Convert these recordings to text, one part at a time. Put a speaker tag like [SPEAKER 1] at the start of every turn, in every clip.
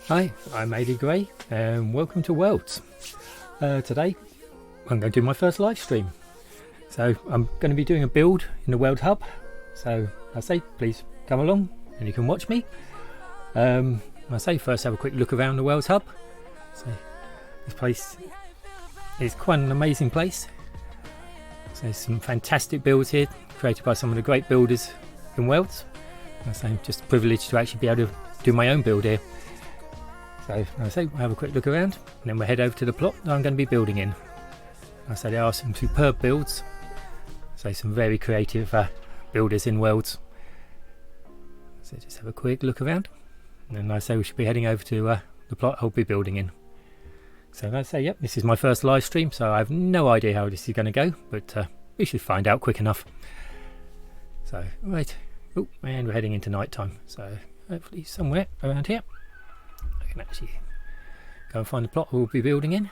[SPEAKER 1] Hi, I'm AD Gray and welcome to Worlds. Today I'm going to do my first live stream. So I'm going to be doing a build in the Worlds Hub. So I say please come along and you can watch me. I say first have a quick look around the Worlds Hub. So this place is quite an amazing place. So there's some fantastic builds here created by some of the great builders in Worlds. I say I'm just privileged to actually be able to do my own build here. So I say we'll have a quick look around and then we'll head over to the plot that I'm going to be building in. I say there are some superb builds, so some very creative builders in Worlds. So just have a quick look around and then I say we should be heading over to the plot I'll be building in. So I say yep, this is my first live stream, so I have no idea how this is going to go, but we should find out quick enough. So right, oh, and we're heading into night time, so hopefully somewhere around here I can actually go and find the plot we'll be building in.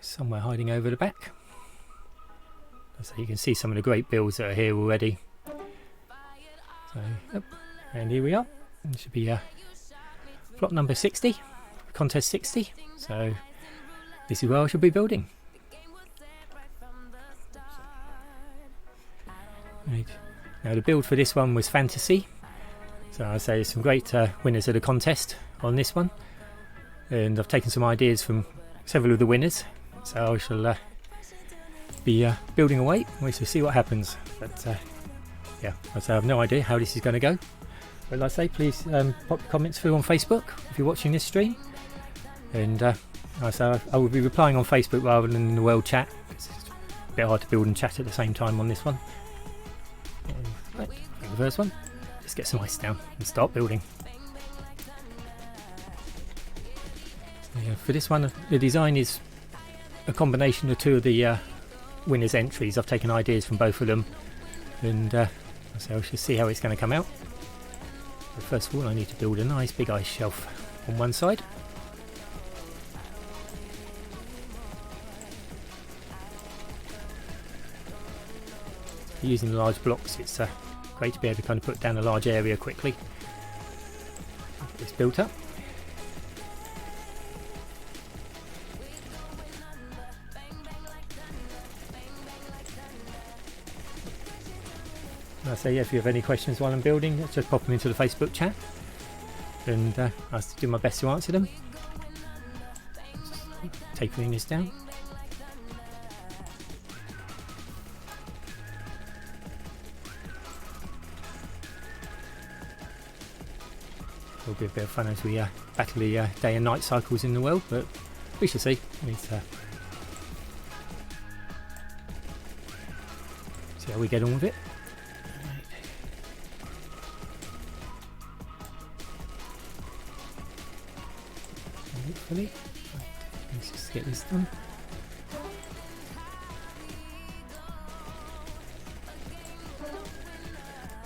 [SPEAKER 1] Somewhere hiding over the back. So you can see some of the great builds that are here already. So, yep, and here we are. It should be plot number 60, contest 60. So this is where I should be building. Right. Now the build for this one was fantasy. So I say some great winners of the contest on this one, and I've taken some ideas from several of the winners. So I shall be building away. We shall see what happens. But yeah, I say I have no idea how this is going to go. But like I say, please pop your comments through on Facebook if you're watching this stream. And I say I will be replying on Facebook rather than in the world chat. It's a bit hard to build and chat at the same time on this one. Right, the first one. Let's get some ice down and start building. So, yeah, for this one, the design is a combination of two of the winners' entries. I've taken ideas from both of them, and so I should see how it's going to come out. But first of all, I need to build a nice big ice shelf on one side. Using large blocks, it's great to be able to kind of put down a large area quickly. It's built up. I say yeah, if you have any questions while I'm building, just pop them into the Facebook chat, and I'll do my best to answer them. Just tapering this down. It'll be a bit of fun as we battle the day and night cycles in the world, but we shall see. It's, see how we get on with it. Hopefully. Right, let's just get this done.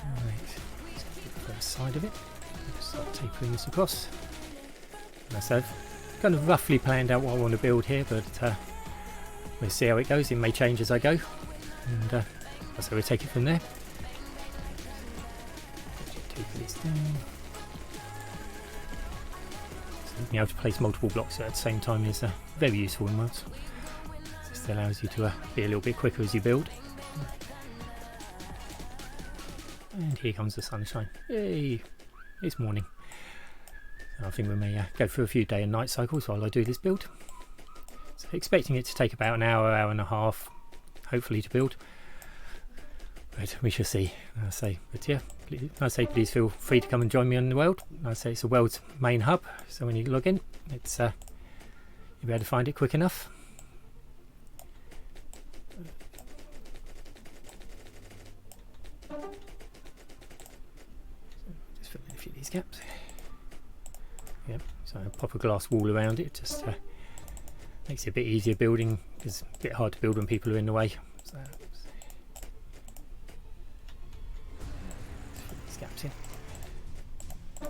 [SPEAKER 1] Alright, let's get the first side of it. Start tapering this across. So I've kind of roughly planned out what I want to build here, but we'll see how it goes. It may change as I go, and so we'll take it from there. Taper this down. So being able to place multiple blocks at the same time is very useful in Worlds. Just allows you to be a little bit quicker as you build. And here comes the sunshine. Yay! It's morning. I think we may go through a few day and night cycles while I do this build. So expecting it to take about an hour, hour and a half, hopefully, to build. But we shall see. But yeah, please feel free to come and join me on the world. I say it's the world's main hub, so when you log in, it's you'll be able to find it quick enough. Just fill in a few of these gaps. Yep, so I'll pop a glass wall around it, just makes it a bit easier building, because it's a bit hard to build when people are in the way. So, fill these gaps in. You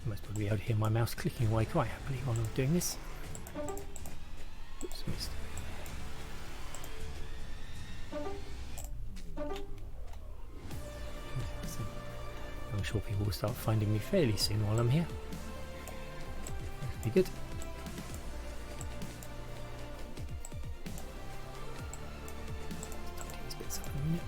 [SPEAKER 1] must probably be able to hear my mouse clicking away quite happily while I'm doing this. Oops, missed. sure people will start finding me fairly soon while I'm here. That'd be good. These bits up in a minute.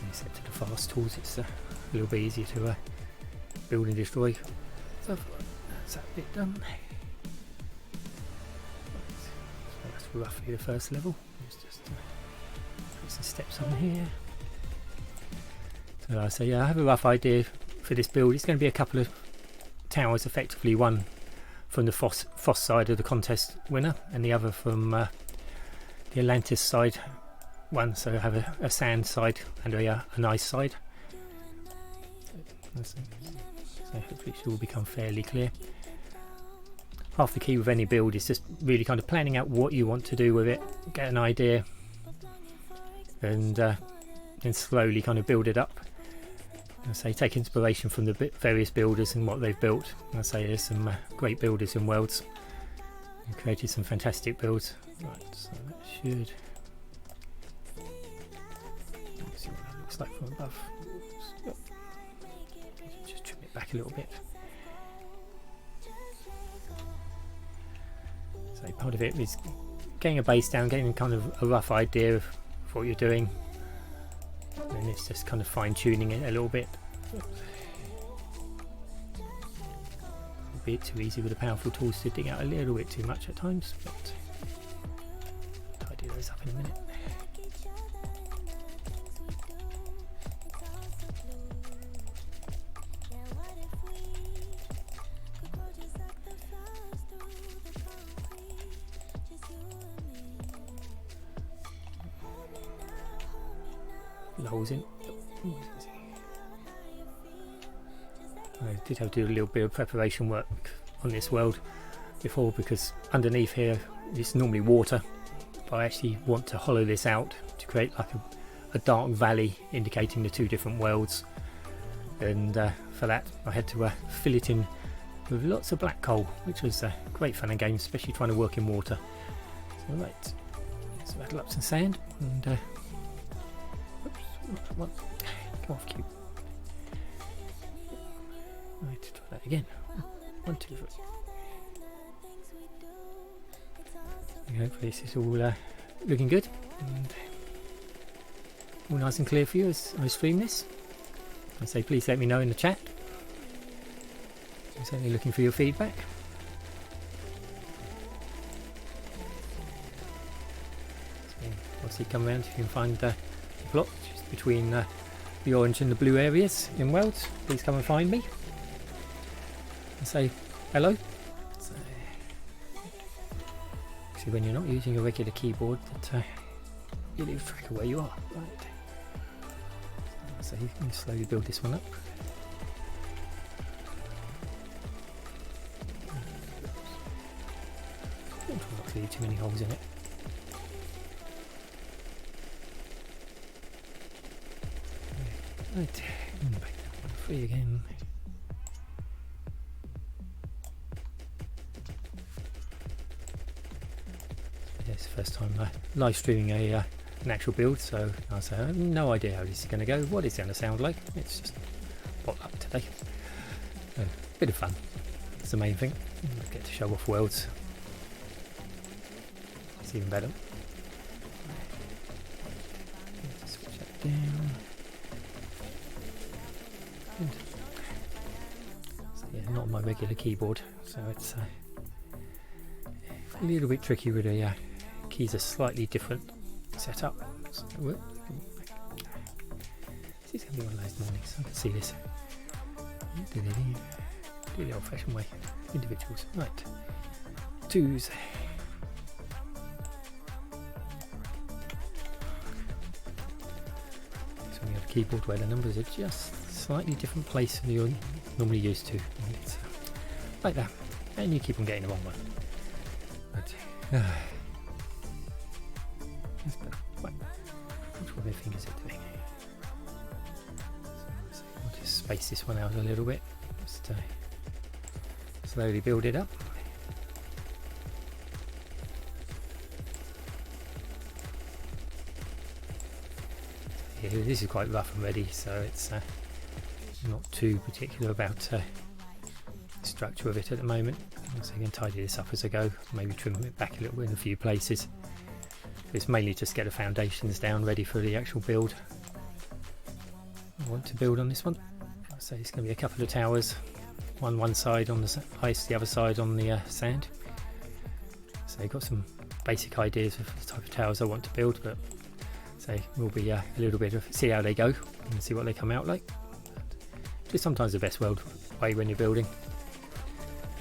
[SPEAKER 1] Except to the fast tools, it's a little bit easier to build and destroy. So that's that bit done. So that's roughly the first level. Let's just put some steps on here. So like I say, yeah, I have a rough idea for this build. It's going to be a couple of towers, effectively one from the frost side of the contest winner and the other from the Atlantis side one, so I have a sand side and a ice side. So hopefully it will become fairly clear. Half the key with any build is just really kind of planning out what you want to do with it, get an idea, and then slowly kind of build it up. I say take inspiration from the various builders and what they've built. I say there's some great builders in Worlds who created some fantastic builds. Right, so that should. Let's see what that looks like from above. Just trim it back a little bit. So part of it is getting a base down, getting kind of a rough idea of what you're doing, and it's just kind of fine tuning it a little bit. A bit too easy with the powerful tools to dig out a little bit too much at times, but I'll tidy those up in a minute. Holes in. I did have to do a little bit of preparation work on this world before, because underneath here it's normally water, but I actually want to hollow this out to create like a dark valley indicating the two different worlds, and for that I had to fill it in with lots of black coal, which was great fun and games, especially trying to work in water. So right, let's rattle up some sand and come off, cube. Right, try that again. 1, 2, 3. Hopefully this is all looking good and all nice and clear for you as I stream this. I say please let me know in the chat. I'm certainly looking for your feedback. So obviously come around if you can find the plot between the orange and the blue areas in Worlds. Please come and find me and say hello. So, see, when you're not using a regular keyboard, that you lose track of where you are. Right. So you can slowly build this one up. Don't try not to leave too many holes in it. Right, back down 3 again. Yeah, it's the first time live streaming an actual build, so I say I have no idea how this is going to go, what it's going to sound like. It's just pot luck today. Bit of fun, it's the main thing. Get to show off Worlds. It's even better. Switch that down. So yeah, not on my regular keyboard, so it's a little bit tricky with the keys are slightly different setup. So, this is going to be one of those mornings. I can see this. Do the old-fashioned way. Individuals. Right. 2s. So we have a keyboard where the numbers are just slightly different place than you're normally used to, and it's like that, and you keep on getting the wrong one. But that's better. Right. Watch what my fingers are doing. So I'll just space this one out a little bit. Just slowly build it up. Yeah, this is quite rough and ready, so it's not too particular about the structure of it at the moment. So I'm going to tidy this up as I go, maybe trim it back a little bit in a few places. It's mainly just get the foundations down ready for the actual build I want to build on this one. So it's going to be a couple of towers, one side on the ice, the other side on the sand. So I've got some basic ideas of the type of towers I want to build, but so we'll be a little bit of see how they go and see what they come out like. Just sometimes the best way when you're building.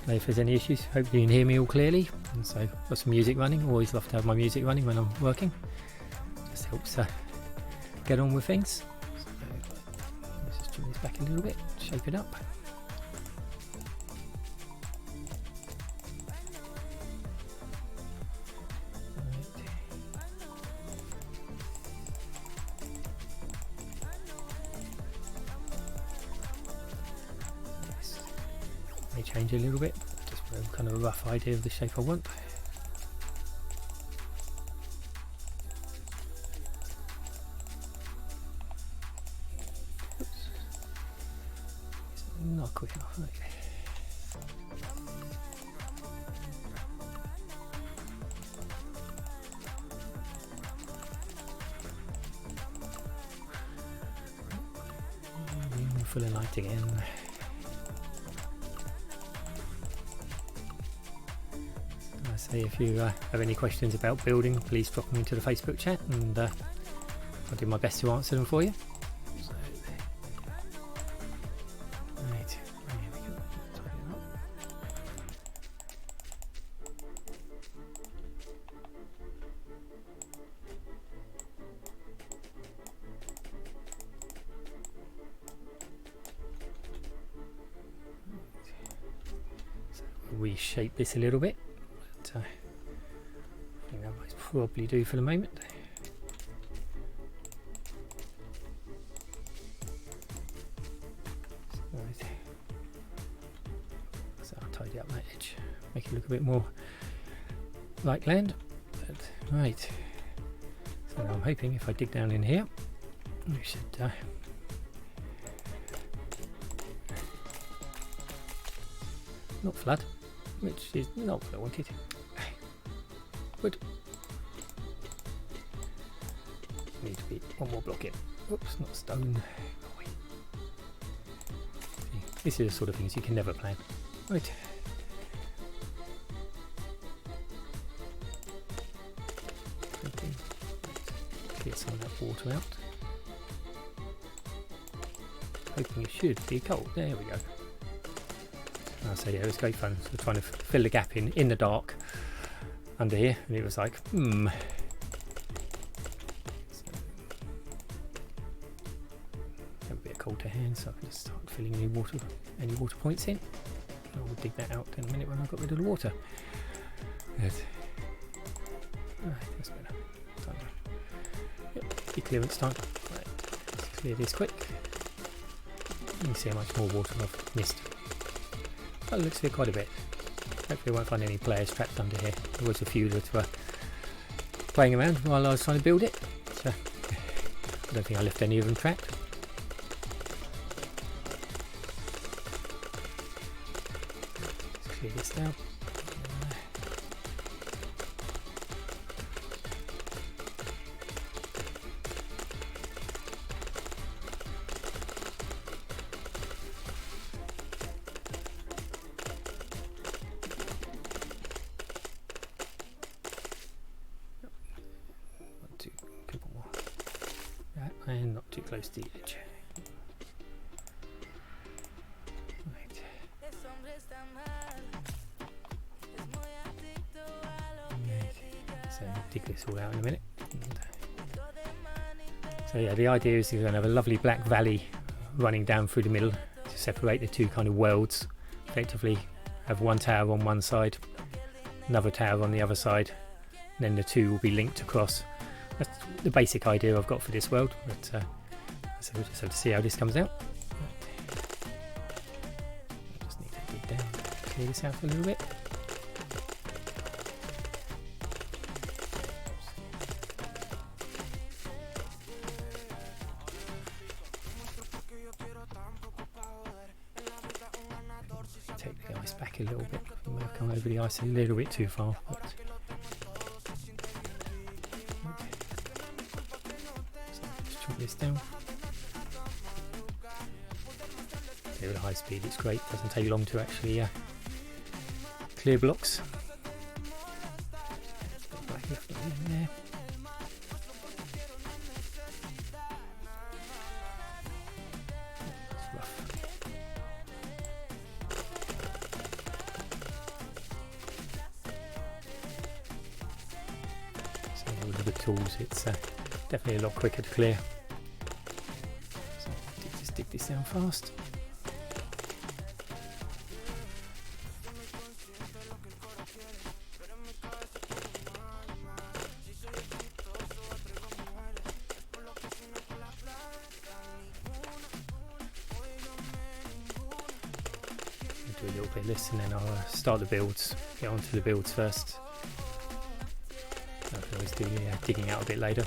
[SPEAKER 1] And if there's any issues, hopefully you can hear me all clearly. And so got some music running. Always love to have my music running when I'm working. Just helps get on with things. So let's just trim this back a little bit, shape it up. May change a little bit, just for kind of a rough idea of the shape I want. Oops. It's not quick enough. Okay. Full of light again. So if you have any questions about building, please drop them into the Facebook chat, and I'll do my best to answer them for you. So, right, here we go. Tidy it up. So we'll reshape this a little bit. I think that might probably do for the moment. So I'll tidy up that edge, make it look a bit more like land. But, right, so I'm hoping if I dig down in here, we should not flood, which is not what I wanted. Good. Need to be one more block in. Oops, not stone. Oh, wait. See, this is the sort of things you can never plan. Right. Okay. Clear some of that water out. Hoping it should be cold. There we go. So yeah, it was great fun. So trying to fill the gap in the dark under here, and it was like, So, a bit cold to hand, so I can just start filling any water points in. I'll dig that out in a minute when I've got rid of the water. Good. Right, that's better. Time to, yep, clearance time. Right, let's clear this quick. You can see how much more water I've missed. Oh, it looks like quite a bit. Hopefully I won't find any players trapped under here. There was a few that were playing around while I was trying to build it, so I don't think I left any of them trapped. Let's clear this down. And not too close to the edge. Right. So dig this all out in a minute. So yeah, the idea is you're going to have a lovely black valley running down through the middle to separate the two kind of worlds. Effectively have one tower on one side, another tower on the other side, and then the two will be linked across. That's the basic idea I've got for this world, but so we'll just have to see how this comes out. clear this out a little bit. Take the ice back a little bit. We may have come over the ice a little bit too far. But let's chop this down. With a high speed, it's great. Doesn't take long to actually clear blocks. In there. That's rough. So with the tools, it's definitely a lot quicker to clear. So just dig this down fast. Do a little bit of this and then I'll start the builds, get onto the builds first. I can always do digging out a bit later.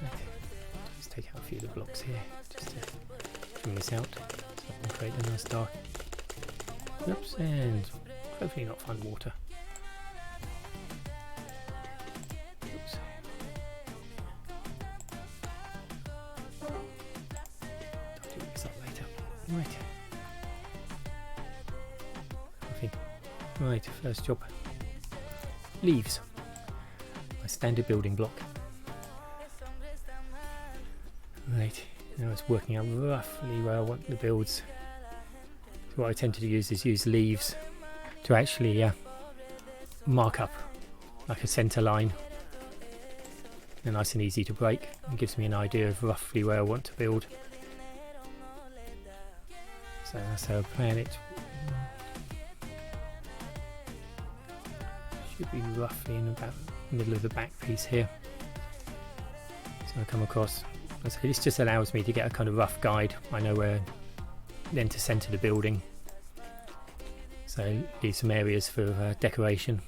[SPEAKER 1] Okay. Just take out a few of the blocks here, just to trim this out so I can create a nice dark. Oops, and hopefully not find water. Right. Right, first job. Leaves. My standard building block. Right, now it's working out roughly where I want the builds. So what I tend to use is use leaves to actually mark up like a centre line. They're nice and easy to break. It gives me an idea of roughly where I want to build. So that's how I plan it. Should be roughly in about the middle of the back piece here. So I come across. So this just allows me to get a kind of rough guide. I know where then to centre the building. So leave some areas for decoration.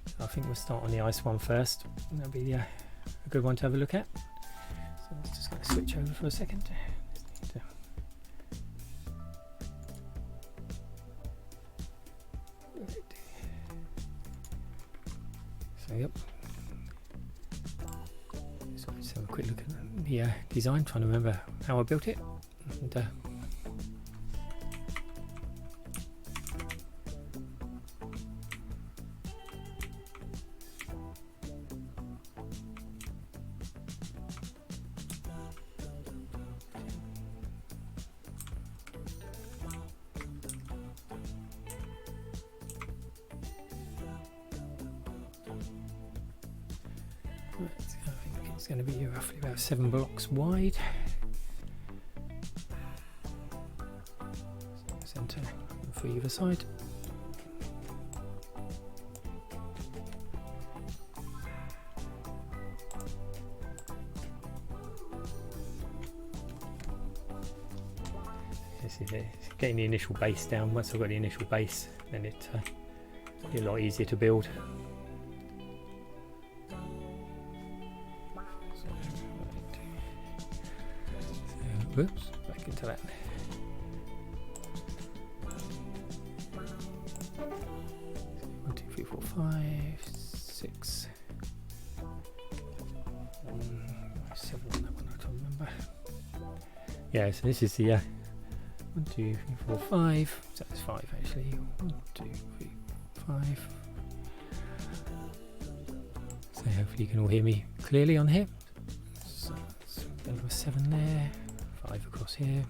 [SPEAKER 1] So I think we'll start on the ice one first. That'll be a good one to have a look at. So let's just going to switch over for a second. So yep. So let's have a quick look at the design, trying to remember how I built it. And, I think it's going to be roughly about 7 blocks wide. Centre for either side. This is it. Getting the initial base down. Once I've got the initial base, then it'll be a lot easier to build. Whoops, back into that. One, 2, 3, 4, 5, 6, 7 on that one, I don't remember. Yeah, so this is the 1, 2, 3, 4, 5. So that's 5 actually. 1, 2, 3, 5. So hopefully you can all hear me clearly on here. So there was 7 there. 5 across here.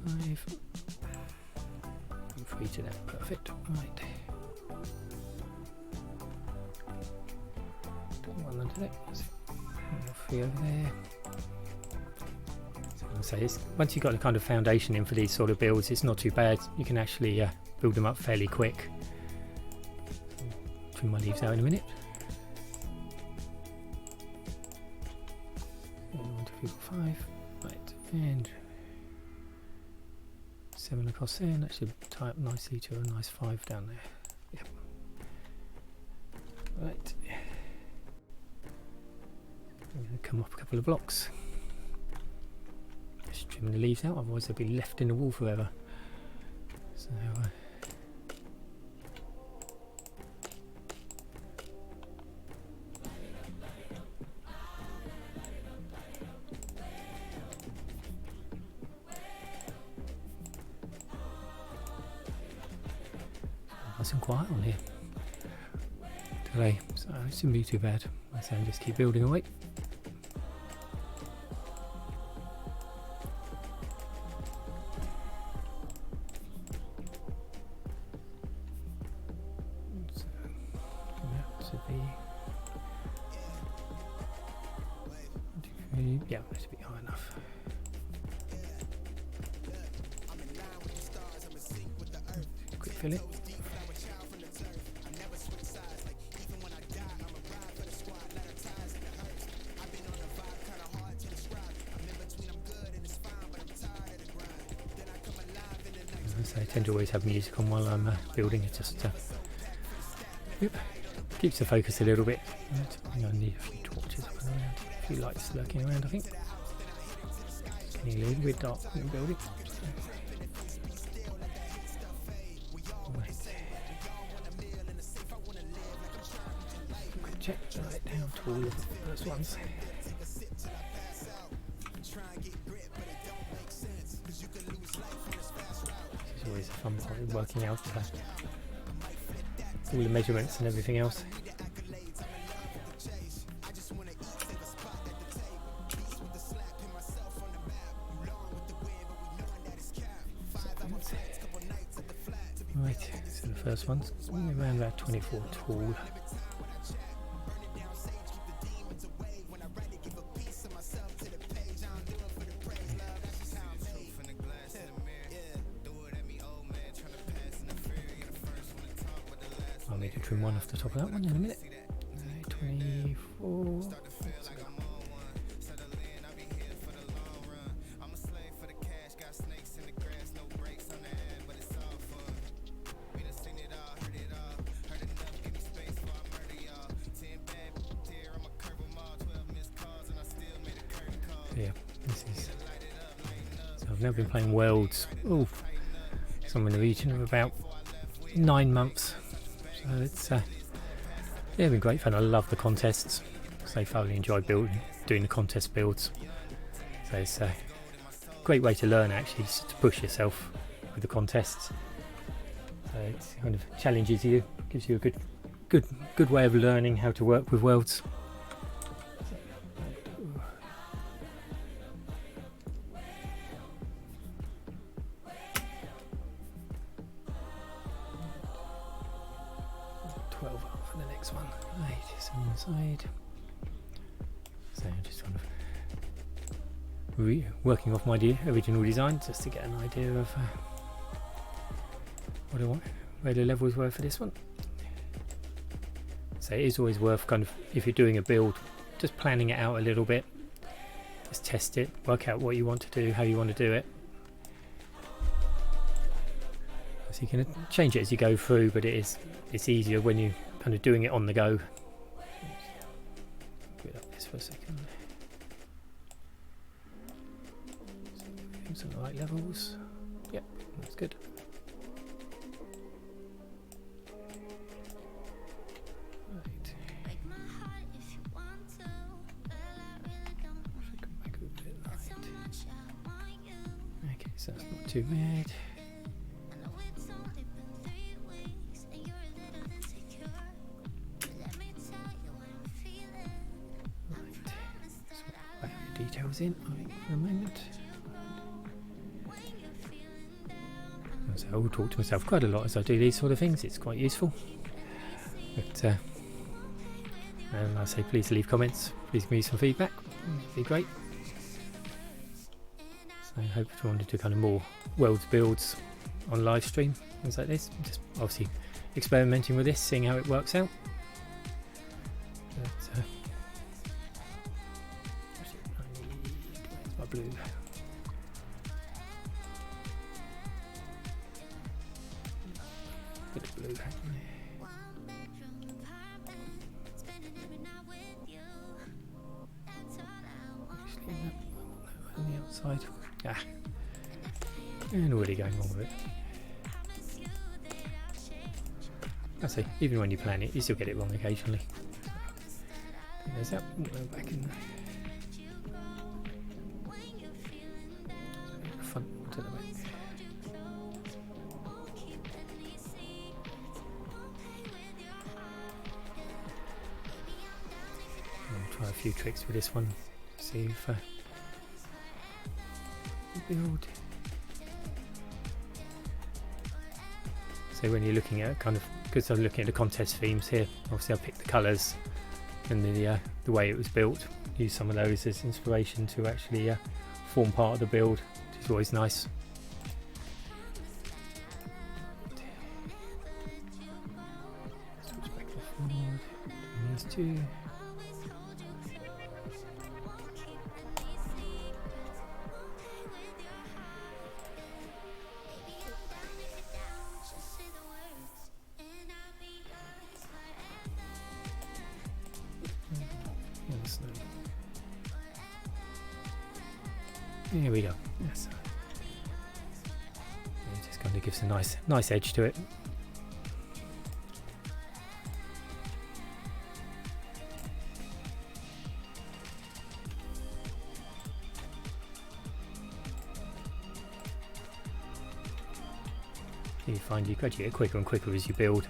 [SPEAKER 1] 5 and 3 to that. Perfect. Right. One under that. 3 over there. So So once you've got a kind of foundation in for these sort of builds, it's not too bad. You can actually build them up fairly quick. Trim my leaves out in a minute. 1, 2, 3, 4, 5. Right, and 7 across there, and that should tie up nicely to a nice 5 down there. Yep. Right. I'm going to come off a couple of blocks. Just trim the leaves out, otherwise they'll be left in the wall forever. So, nice and quiet on here today, so it shouldn't be too bad. So just keep building away. So that should be, yeah, that should be high enough. Quick fill it. So I tend to always have music on while I'm building. It just keeps the focus a little bit. I think I need a few torches up and around, a few lights lurking around, I think. It's getting a little bit dark in the building. Right. Quick check right down to all of the first ones. Always a fun part of working out all the measurements and everything else. Right, so the first one's around about 24 tall. I'll need to trim one off the top of that one in a minute. 24. Yeah, this is. So I've now been playing Worlds. Oh, somewhere in the region of about 9 months. So it's yeah, been great fun. I love the contests. So I thoroughly enjoy doing the contest builds. So it's a great way to learn, actually, to push yourself with the contests. So it kind of challenges you, gives you a good way of learning how to work with Worlds. For the next one. 8 is on the side. So I'm just kind of working off my original design just to get an idea of what I want, where the levels were for this one. So it is always worth kind of, if you're doing a build, just planning it out a little bit. Just test it, work out what you want to do, how you want to do it. So you can change it as you go through, but it's easier when you kind of doing it on the go. Get up this for a second. Some right levels. Yep, that's good. Right. Okay, so that's not too bad. Details in, I think, for a moment. So I will talk to myself quite a lot as I do these sort of things. It's quite useful. But and I say, please leave comments. Please give me some feedback. It'd be great. So I hope you wanted to kind of more Worlds builds on live stream, things like this. Just obviously experimenting with this, seeing how it works out. But, where's my blue? Bit of blue. On the outside. Ah. And already going wrong with it. I say, even when you plan it, you still get it wrong occasionally. There's that. We'll go back in there. Front to the back. I'll try a few tricks with this one. See if build. So when you're looking at kind of, because I'm looking at the contest themes here, obviously I picked the colours and the way it was built. Use some of those as inspiration to actually form part of the build, which is always nice. Switch back and forward. And these two. Here we go. Yes. It just kind of gives a nice edge to it. You find you gradually get quicker and quicker as you build,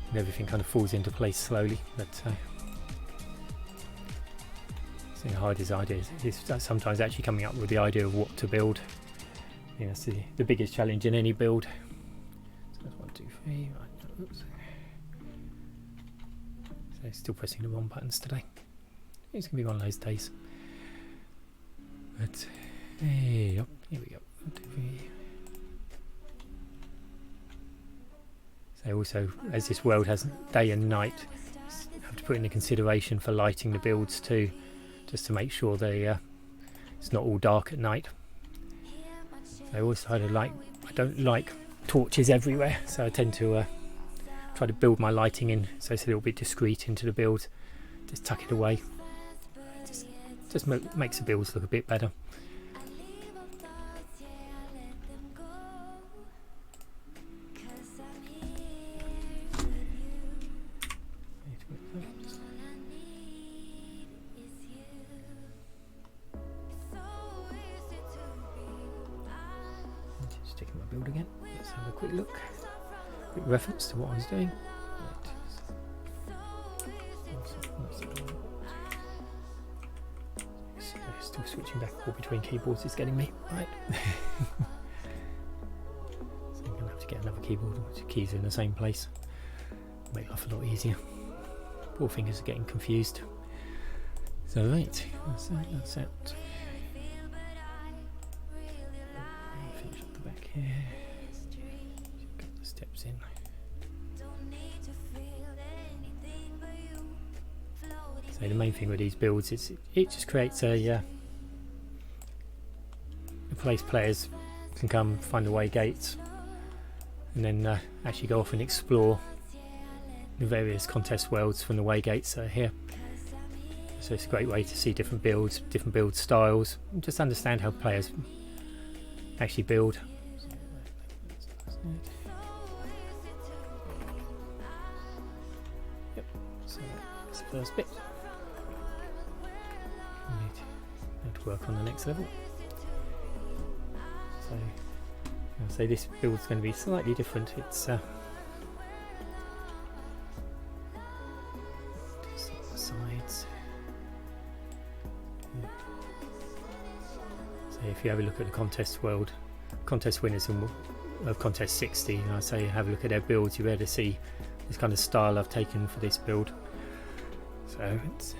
[SPEAKER 1] and everything kind of falls into place slowly. But the hardest idea is sometimes actually coming up with the idea of what to build. Yeah, that's the biggest challenge in any build. So that's 1, 2, 3. Right. Oops. So still pressing the wrong buttons today. It's gonna be one of those days. But hey, here we go. 1, 2, 3. So also, as this world has day and night, you have to put into consideration for lighting the builds too, just to make sure it's not all dark at night. I always try to I don't like torches everywhere, so I tend to try to build my lighting in so it's a little bit discreet into the build. Just tuck it away. Just makes the builds look a bit better. Checking my build again. Let's have a quick look. Quick reference to what I was doing. Still switching back and forth between keyboards is getting me. Right. So I'm going to have to get another keyboard with the keys in the same place. Make life a lot easier. Poor fingers are getting confused. So right, that's it. Finish up the back here. Get the steps in. So the main thing with these builds is it just creates a place players can come find the way gates and then actually go off and explore the various contest worlds from the way gates that are here. So it's a great way to see different builds, different build styles, and just understand how players actually build. Yep, so that's the first bit. Need to work on the next level. So I'll say this build's going to be slightly different. It's sides. So if you have a look at the contest world, contest winners of contest 60, and I say have a look at their builds, you'll be able to see this kind of style I've taken for this build. So it's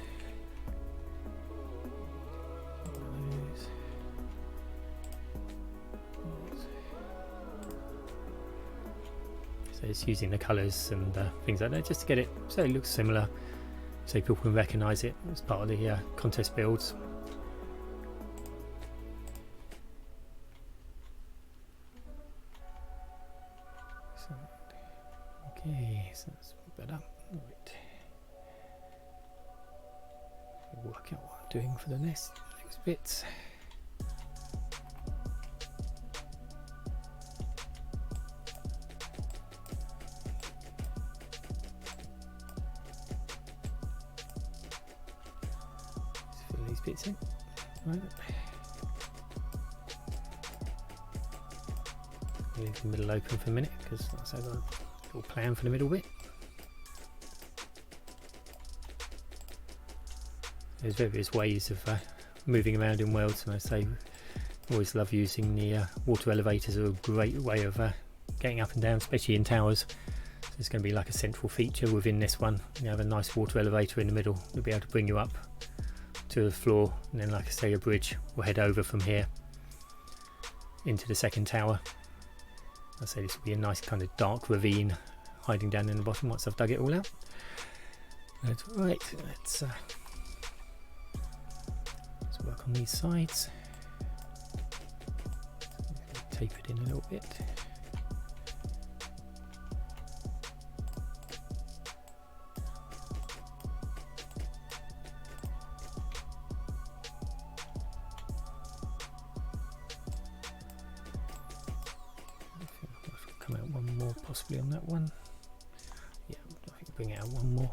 [SPEAKER 1] it's using the colours and things like that just to get it so it looks similar, so people can recognise it as part of the contest builds. So, okay, so that's better. Right. Work out what I'm doing for the next bits. Fill these bits in. Right. Leave the middle open for a minute because that's I've got a little plan for the middle bit. There's various ways of moving around in Worlds, and I say always love using the water elevators. Are a great way of getting up and down, especially in towers. So it's going to be like a central feature within this one. You have a nice water elevator in the middle. It'll be able to bring you up to the floor, and then, like I say, a bridge will head over from here into the second tower. I say this will be a nice kind of dark ravine hiding down in the bottom once I've dug it all out. That's right. Let's work on these sides. Tape it in a little bit. Come out one more possibly on that one. Yeah, I think bring it out one more.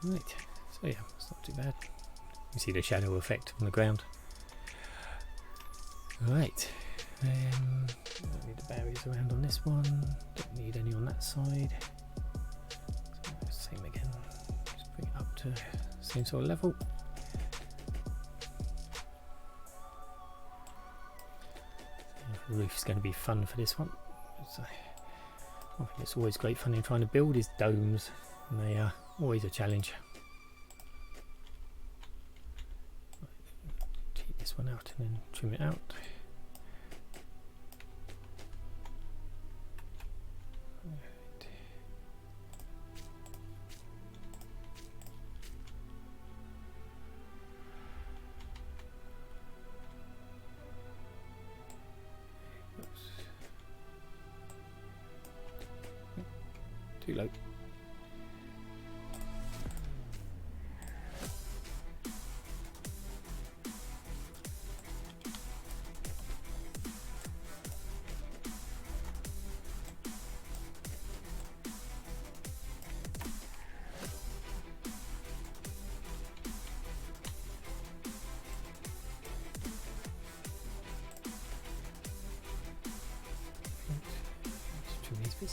[SPEAKER 1] Right, so yeah, it's not too bad. You see the shadow effect on the ground. Right, don't need the barriers around on this one, don't need any on that side. So same again, just bring it up to same sort of level. The roof's going to be fun for this one. So, I think it's always great fun in trying to build is domes, and they are always a challenge. Take this one out and then trim it out. Right. Oops. Too low.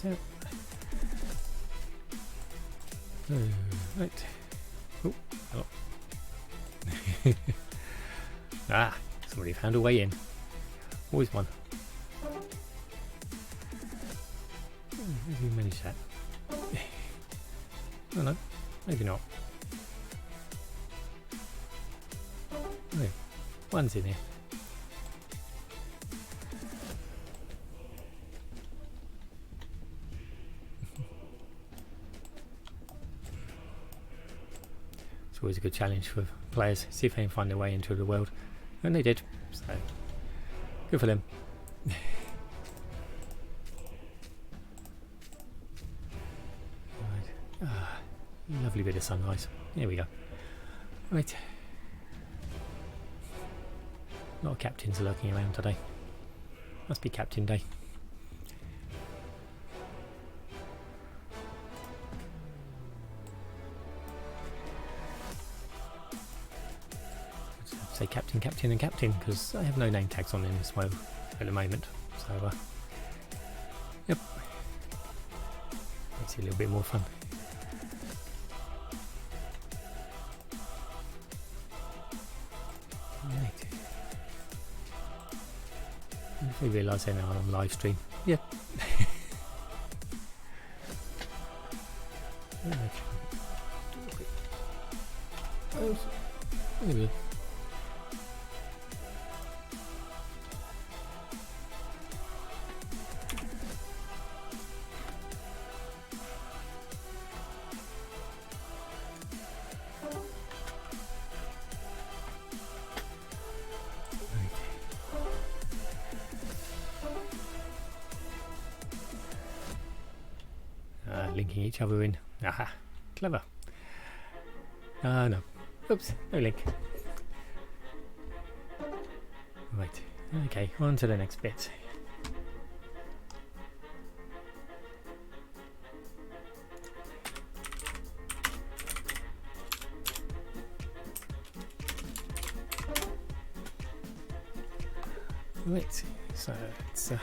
[SPEAKER 1] Out. Right. Oh, oh. Ah, somebody found a way in. Always one. How do you manage that? Oh no, maybe not. No, one's in here. Always a good challenge for players, see if they can find their way into the world, and they did, so good for them. Right. Lovely bit of sunrise, here we go. Right, a lot of captains are lurking around today, must be Captain Day. Say captain, captain and captain because I have no name tags on in this world at the moment, so yep, makes it a little bit more fun. Right. We realise they're now on live stream. Yeah. Maybe. Linking each other in. Aha, clever. No. Oops, no link. Right, okay, on to the next bit. Right, so let's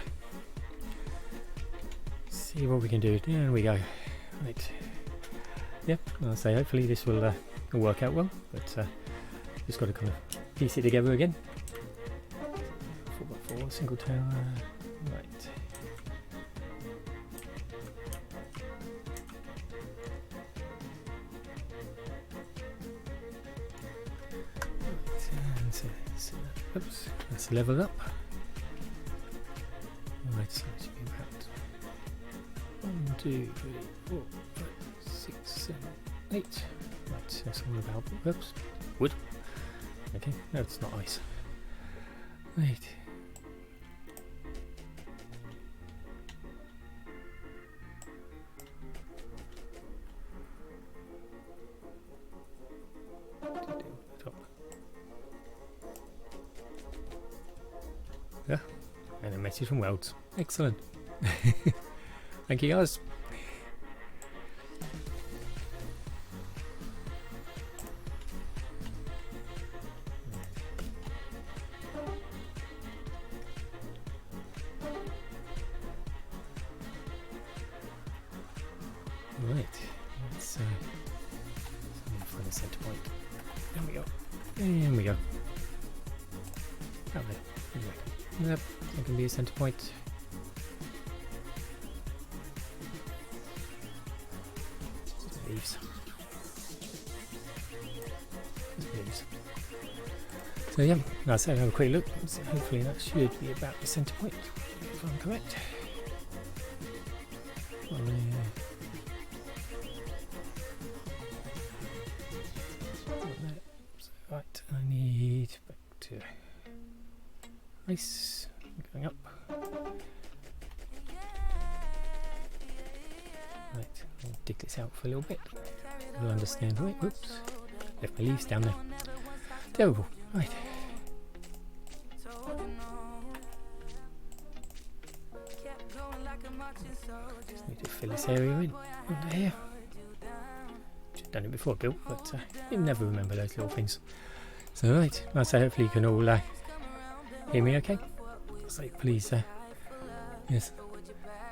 [SPEAKER 1] see what we can do. There we go. Right. Yep, I'll say hopefully this will work out well, but just got to kind of piece it together again. 4x4 single tower. Right. Oops, let's level up. Right, so it should be about 1, 2, 3, 4, 5, 6, 7, 8. Right, that's all about. Oops, wood. Okay, no, it's not ice. Right. Yeah, and a message from Worlds. Excellent. Thank you guys. Right, let's find a centre point. There we go. There we go. Out there. Yep, that can be a centre point. Just leaves. Just leaves. So yeah, I'll say have a quick look. So hopefully that should be about the centre point, if I'm correct. Right, I need back to ice going up. Right, I'll dig this out for a little bit. You'll understand. Wait, whoops, left my leaves down there. Terrible. Right. Just need to fill this area in under here. I've done it before built, but you never remember those little things. So right, I'll say hopefully you can all hear me okay. So please, yes.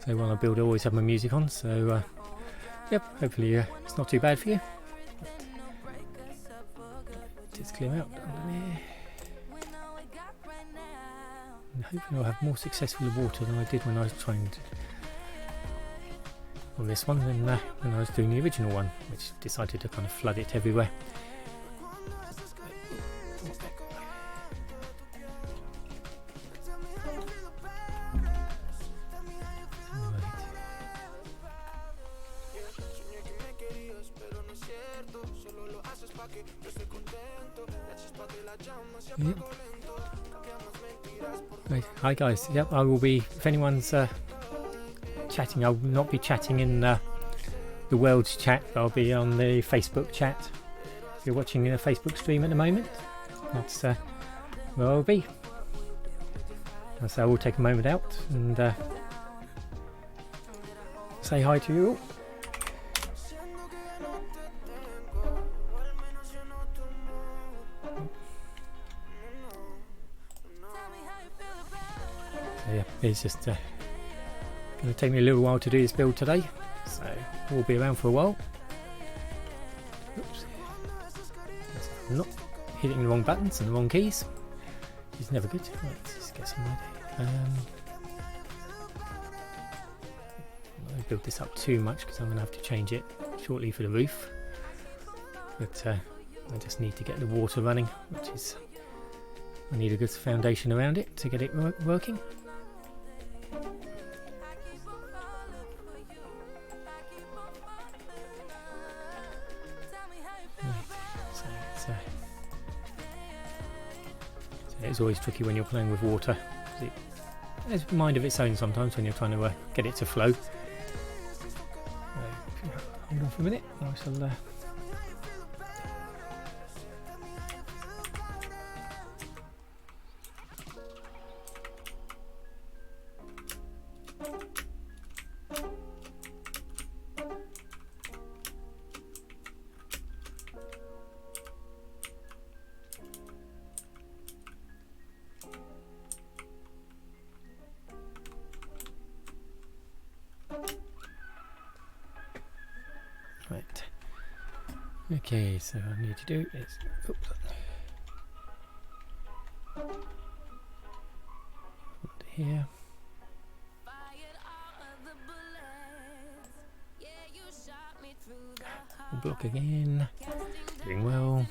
[SPEAKER 1] So while I build I always have my music on, so yep, hopefully it's not too bad for you. Just clear out under there. And hopefully I'll have more success with the water than I did when I was trying to on this one than when I was doing the original one, which decided to kind of flood it everywhere. Yep. Right. Hi guys, yep, I will be, if anyone's chatting, I'll not be chatting in the Worlds chat, but I'll be on the Facebook chat. If you're watching a Facebook stream at the moment, that's where I'll be. So I will take a moment out and say hi to you all. So yeah, it's just going to take me a little while to do this build today, so we'll be around for a while. Oops. I'm not hitting the wrong buttons and the wrong keys. It's never good. Right, let's get some idea. I won't build this up too much because I'm going to have to change it shortly for the roof. But I just need to get the water running, which is, I need a good foundation around it to get it working. It's always tricky when you're playing with water. It has a mind of its own sometimes when you're trying to get it to flow. Hold on for a minute. I shall. Right. Okay, so what I need to do is, oops, here. Block again. Doing well.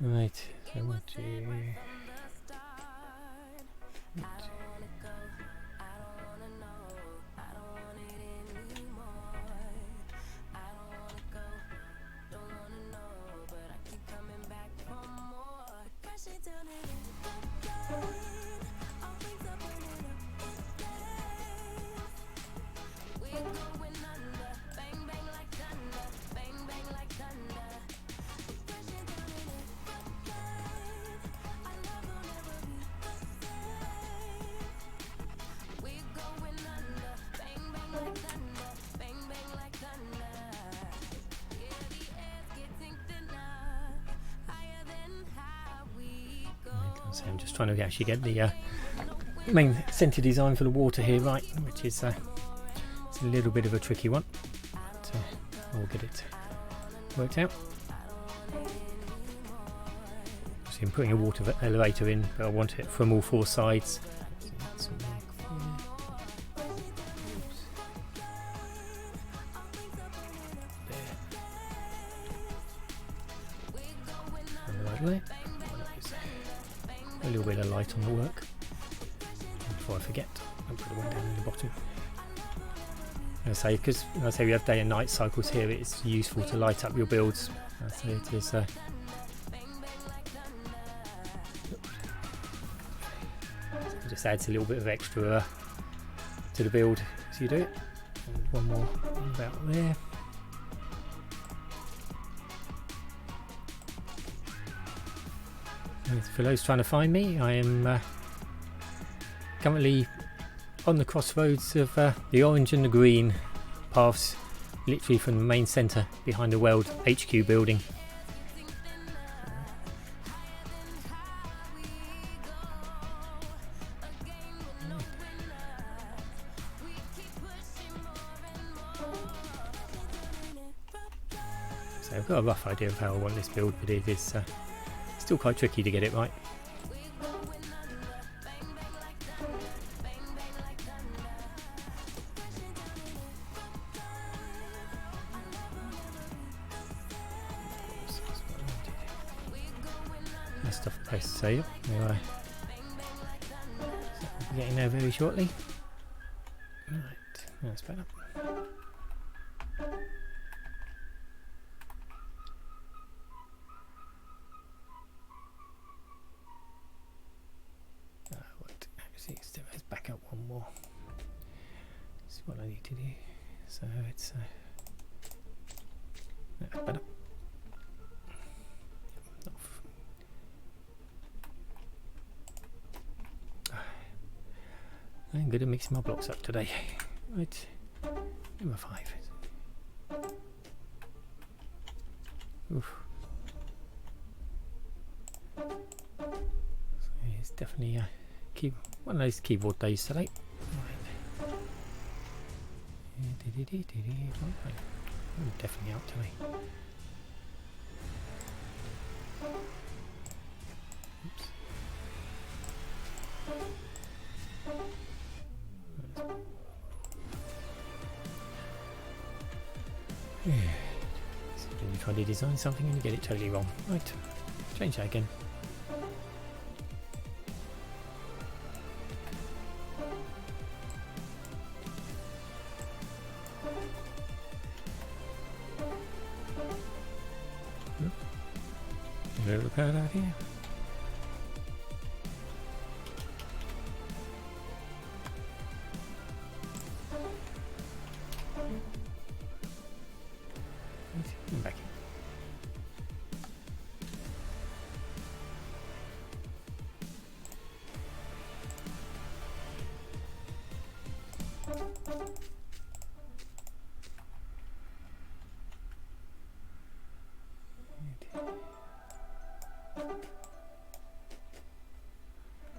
[SPEAKER 1] Right, so I want to. So I'm just trying to actually get the main centre design for the water here right, which is it's a little bit of a tricky one, but I'll get it worked out. So I'm putting a water elevator in, but I want it from all four sides. A little bit of light on the work before I forget. I'll put the one down in the bottom. I say, because I say we have day and night cycles here, it's useful to light up your builds. I say it is. It just adds a little bit of extra to the build as you do it. And one more about there. For those trying to find me, I am currently on the crossroads of the orange and the green paths, literally from the main centre behind the World HQ building. So I've got a rough idea of how I want this build, but it is still quite tricky to get it right. That's stuff place to save. Anyway, so we'll be getting there very shortly. Right, that's better. Let's back up one more. This is what I need to do. So it's that's better. I'm good at mixing my blocks up today. Right, number 5. Oof. So it's definitely one of those keyboard days today. Right. I'm definitely out today. Oops. Yeah. So when you try to design something and you get it totally wrong. Right, change that again. A little card out here. Back in.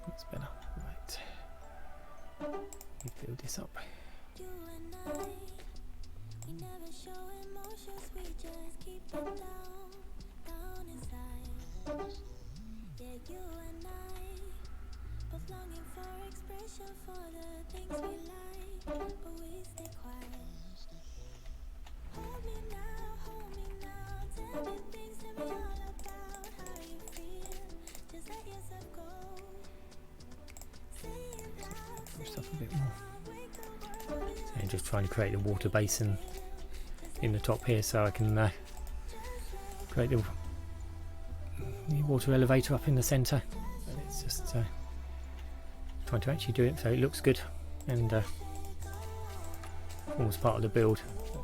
[SPEAKER 1] That's better. Right. We build this up.
[SPEAKER 2] You and I, we never show emotions, we just keep it down, down inside. Yeah, you and I, both longing for expression for the things we like, but we stay quiet. Hold me now, tell me things, tell me all about how you feel. Just let yourself go. Say it loud, say
[SPEAKER 1] Stuff a
[SPEAKER 2] it
[SPEAKER 1] bit more.
[SPEAKER 2] loud, wake the world up.
[SPEAKER 1] And just trying to create a water basin in the top here so I can create the water elevator up in the centre. And it's just trying to actually do it so it looks good and forms part of the build. But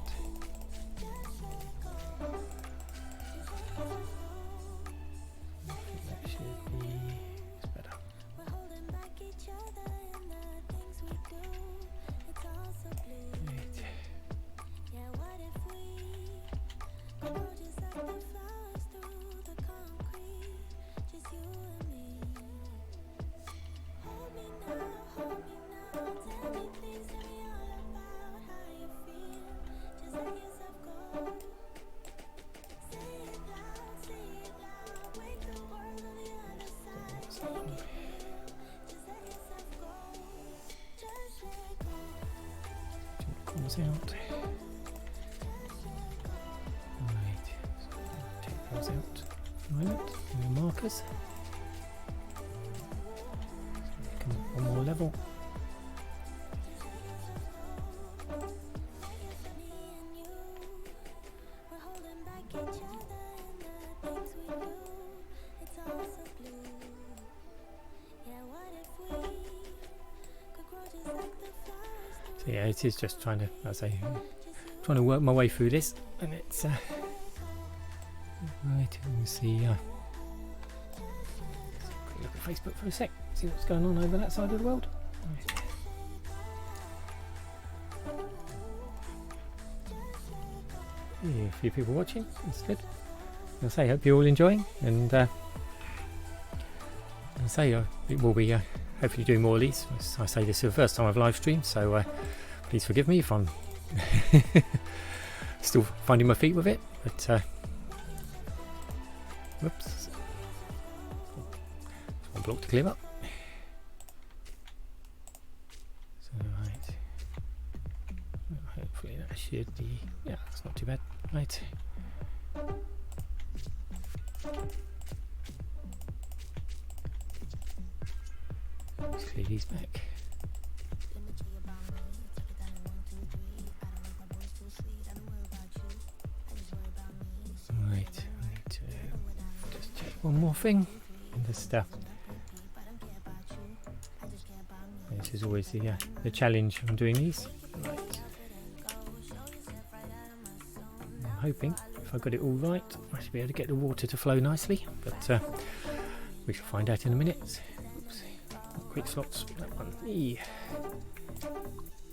[SPEAKER 1] I think that should be better.
[SPEAKER 2] We're holding back each other in the things we do. It's all so blue.
[SPEAKER 1] Right.
[SPEAKER 2] Yeah, what if we could just like the flowers through the concrete, just you and me. Hold me now, tell me things, tell me all about how you feel. Just let yourself go. Say it loud, wake the world on the other side. Make it real, just let yourself go. Just let go.
[SPEAKER 1] Corners out. Right. So take those out for a moment. And the markers. So come up one more level.
[SPEAKER 2] Me and you, we're holding back each other in the things we do. It's all so blue. Yeah, what if we could grow just like the flowers
[SPEAKER 1] So yeah, it is just trying to, as I say, trying to work my way through this, and it's right. You can see. Quick look at Facebook for a sec. See what's going on over that side of the world. Right. Yeah, a few people watching. That's good. I say, hope you're all enjoying, and I say it will be hopefully doing more of these. As I say, this is the first time I've live streamed, so please forgive me if I'm still finding my feet with it. But whoops, one block to clear up. So right, hopefully that should be, yeah, it's not too bad. Right. Let's clear these back. Right, I need to just check one more thing. And just, this is always the challenge when doing these. Right. I'm hoping if I got it all right, I should be able to get the water to flow nicely, but we shall find out in a minute. Oops. Quick slots, that one. Yeah.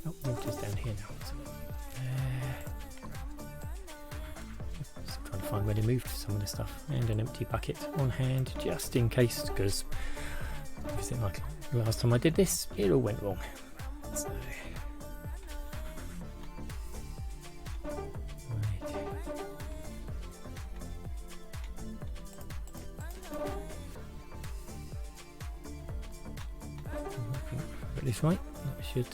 [SPEAKER 1] Oh, water's down here now. Just trying to find where to move some of the stuff, and an empty bucket on hand just in case, because like last time I did this, it all went wrong. So, got this right. That should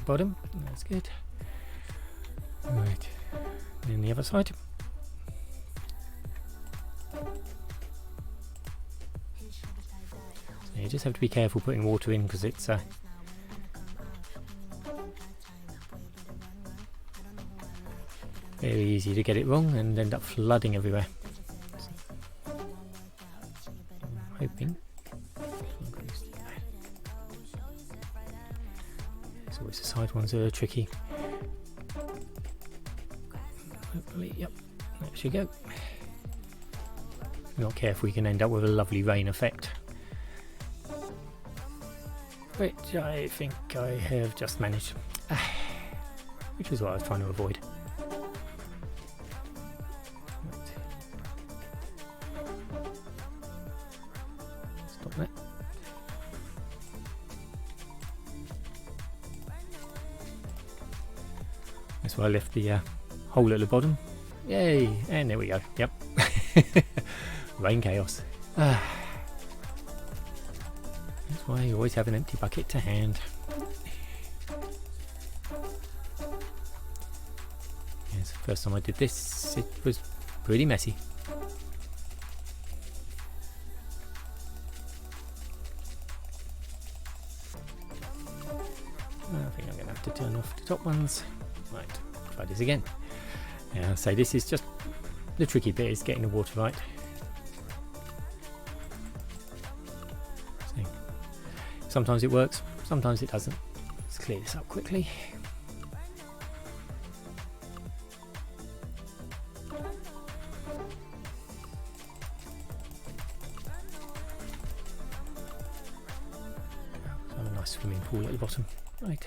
[SPEAKER 1] the bottom. That's good. Right, then the other side. So you just have to be careful putting water in because it's very easy to get it wrong and end up flooding everywhere. So, I'm hoping. It's always the side ones that are tricky. Hopefully, yep, there she go. If you're not careful, you can end up with a lovely rain effect, which I think I have just managed, which is what I was trying to avoid. Stop that. That's why I left the hole at the bottom. Yay! And there we go. Yep. Rain chaos. That's why you always have an empty bucket to hand. Yes, the first time I did this, it was pretty messy. I think I'm going to have to turn off the top ones. Right, try this again. Yeah, so this is just the tricky bit, is getting the water right. So, sometimes it works, sometimes it doesn't. Let's clear this up quickly. So have a nice swimming pool at the bottom. Right.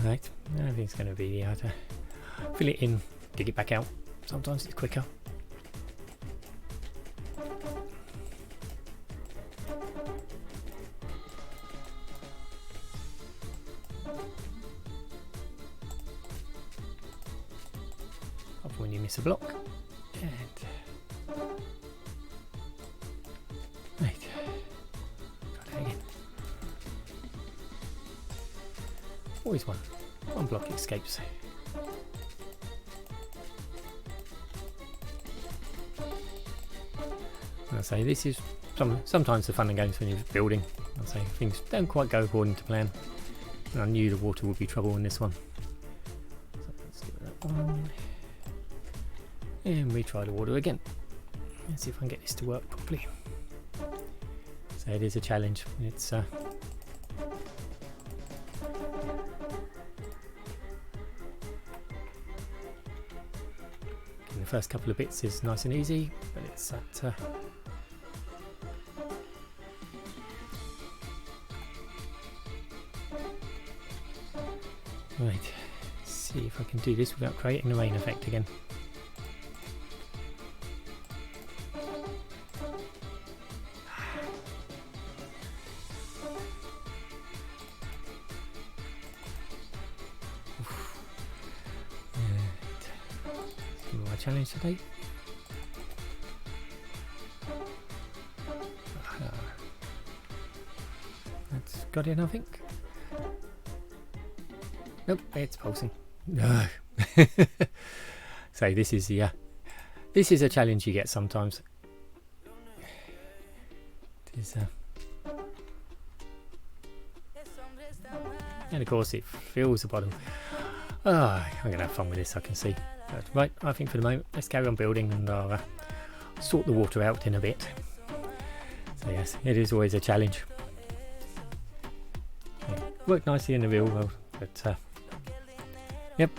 [SPEAKER 1] Right, I think it's going to be how to fill it in, dig it back out. Sometimes it's quicker. Often when you miss a block. And right, try that again. Always one block escapes. I say this is sometimes the fun and games when you're building. I say things don't quite go according to plan. And I knew the water would be trouble in this one. So let's do that one. And we try the water again. Let's see if I can get this to work properly. So it is a challenge. It's the first couple of bits is nice and easy, but it's that right, let's see if I can do this without creating the rain effect again. My challenge today. That's got it, I think. Nope, it's pulsing. No. So this is a challenge you get sometimes. And of course it fills the bottom. I'm gonna have fun with this, I can see. But, right, I think for the moment let's carry on building, and I'll sort the water out in a bit. So yes, it is always a challenge. Yeah, worked nicely in the real world, but yep,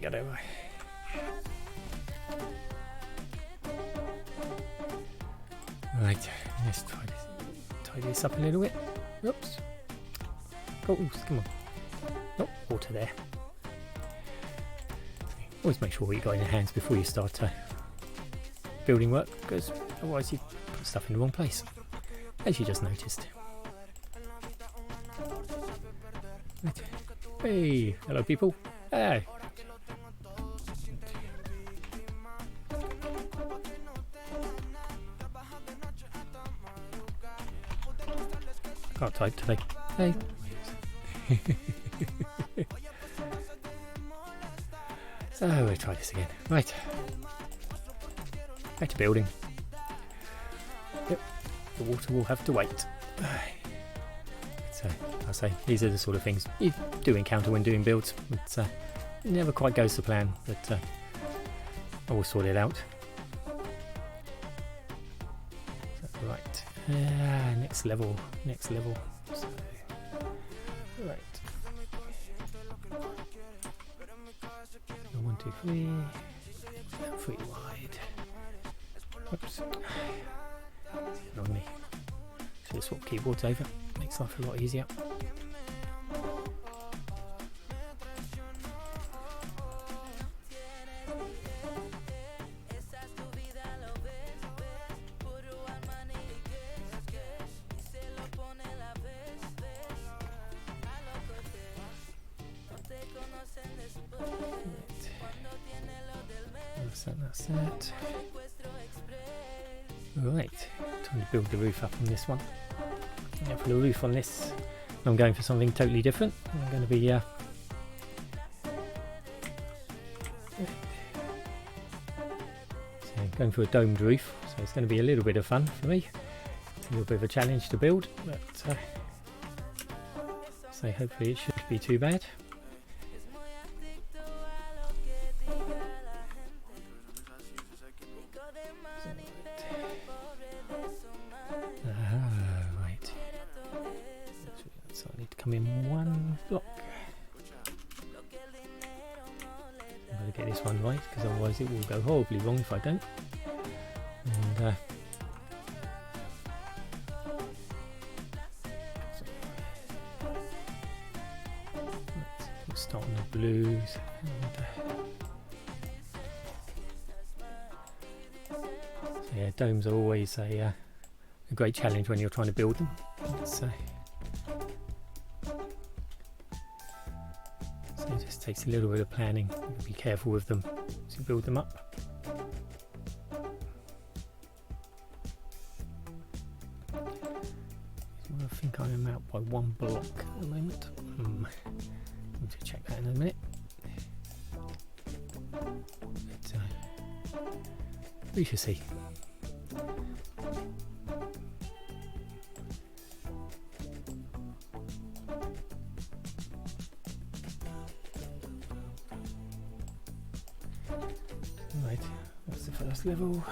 [SPEAKER 1] got it right. Right, let's tidy this up a little bit. Oops. Oh, come on. Oh, water there. Always make sure what you've got in your hands before you start building work, because otherwise you put stuff in the wrong place, as you just noticed. Right. Hey, hello people. Hey. Can't type today. Hey. So we'll try this again. Right. Back to building. Yep. The water will have to wait. So I say these are the sort of things you do encounter when doing builds. It never quite goes to plan, but I will sort it out. So, right. Next level. Next level. So, right. 1, 2, 3. 3 wide. Oops. Annoying me. Should have swapped keyboards over. Makes life a lot easier. That's that. Right, time to build the roof up on this one. Now for the roof on this, I'm going for something totally different. I'm going to be going for a domed roof, so it's going to be a little bit of fun for me. A little bit of a challenge to build, but so hopefully it shouldn't be too bad. Right. So I need to come in one block. I'm going to get this one right, because otherwise it will go horribly wrong if I don't. And let's start on the blues. So yeah, domes are always a great challenge when you're trying to build them. So it just takes a little bit of planning. Be careful with them as you build them up. I think I am out by one block at the moment. Need to check that in a minute. But, we shall see. Right, that's the first level.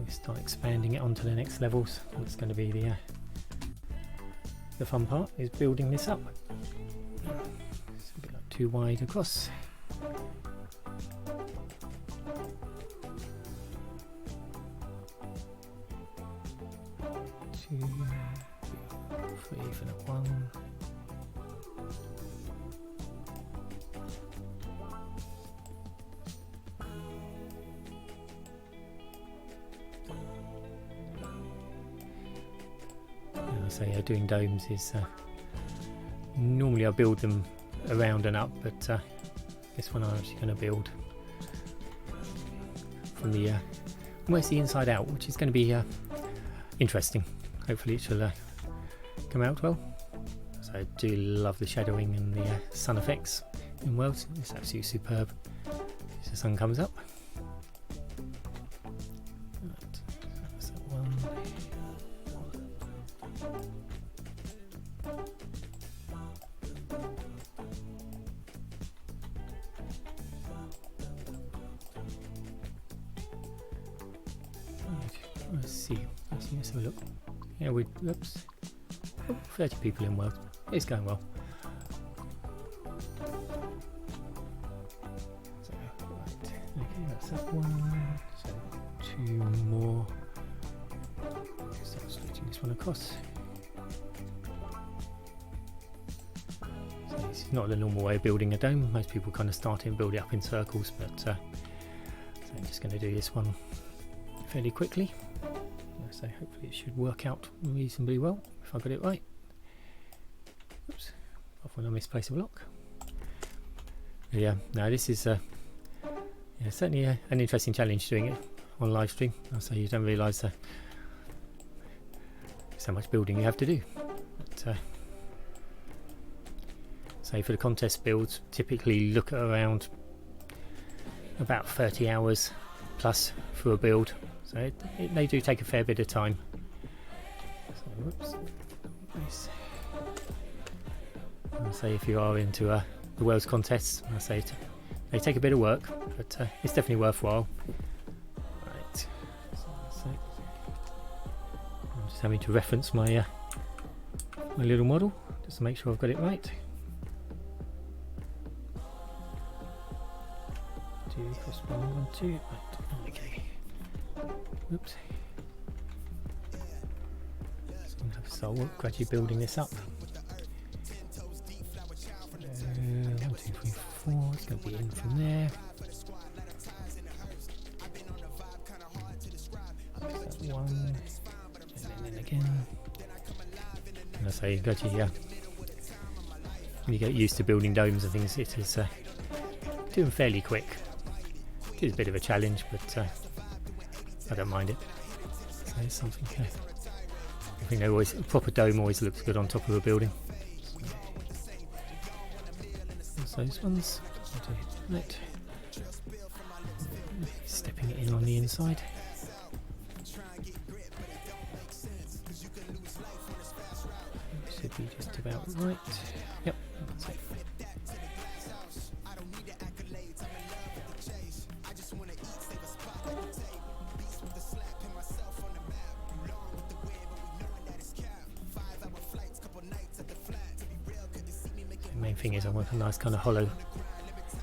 [SPEAKER 1] We start expanding it onto the next levels. That's going to be the fun part, is building this up. It's a bit like too wide across. 2, 3 for that one. So yeah, doing domes is normally I build them around and up, but this one I'm actually going to build from the almost the inside out, which is going to be interesting. Hopefully it shall come out well. So I do love the shadowing and the sun effects in Worlds. It's absolutely superb as the sun comes up. Right, that's that one. Let's see. Let's have a look. Yeah, oops. Oh, 30 people in World. It's going well. So, right. Okay, that's that one. So, 2 more. Start stretching this one across. So, It's not the normal way of building a dome. Most people kind of start it and build it up in circles, but so I'm just going to do this one fairly quickly. So hopefully it should work out reasonably well if I got it right. Oops, off when I misplace a block. Yeah, now this is certainly an interesting challenge doing it on live stream. So you don't realise so much building you have to do. But, so for the contest builds, typically look at around about 30 hours plus for a build. So they do take a fair bit of time. So, whoops. Nice. I'll say if you are into the Worlds contests, I'll say they take a bit of work, but it's definitely worthwhile. Right. So I'm just having to reference my my little model just to make sure I've got it right. 2 plus 1, 1, 2. Right. Okay. Oops. Just going to have to start gradually building this up. 1, 2, 3, 4. It's going to be in from there. That 1. And then again. And I say gradually, when you get used to building domes and things, it is doing fairly quick. It is a bit of a challenge, but I don't mind it. So it's something. I think a proper dome always looks good on top of a building. So those ones. Right. Stepping it in on the inside. Should be just about right. Yep. That's it. Main thing is I want a nice kind of hollow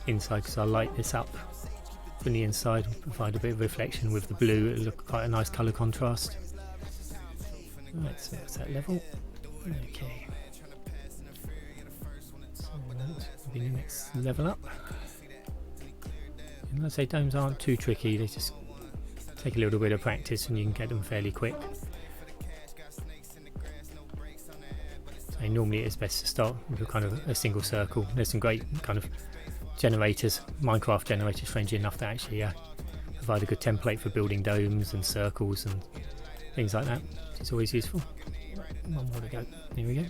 [SPEAKER 1] inside because I light this up from the inside and provide a bit of reflection with the blue. It'll look quite a nice colour contrast. Right, so that's that level. Okay. So that'll be the next level up. And I'd say domes aren't too tricky, they just take a little bit of practice and you can get them fairly quick. Normally it's best to start with kind of a single circle. There's some great kind of generators, Minecraft generators, strangely enough, that actually provide a good template for building domes and circles and things like that. It's always useful. One more to go. Here we go.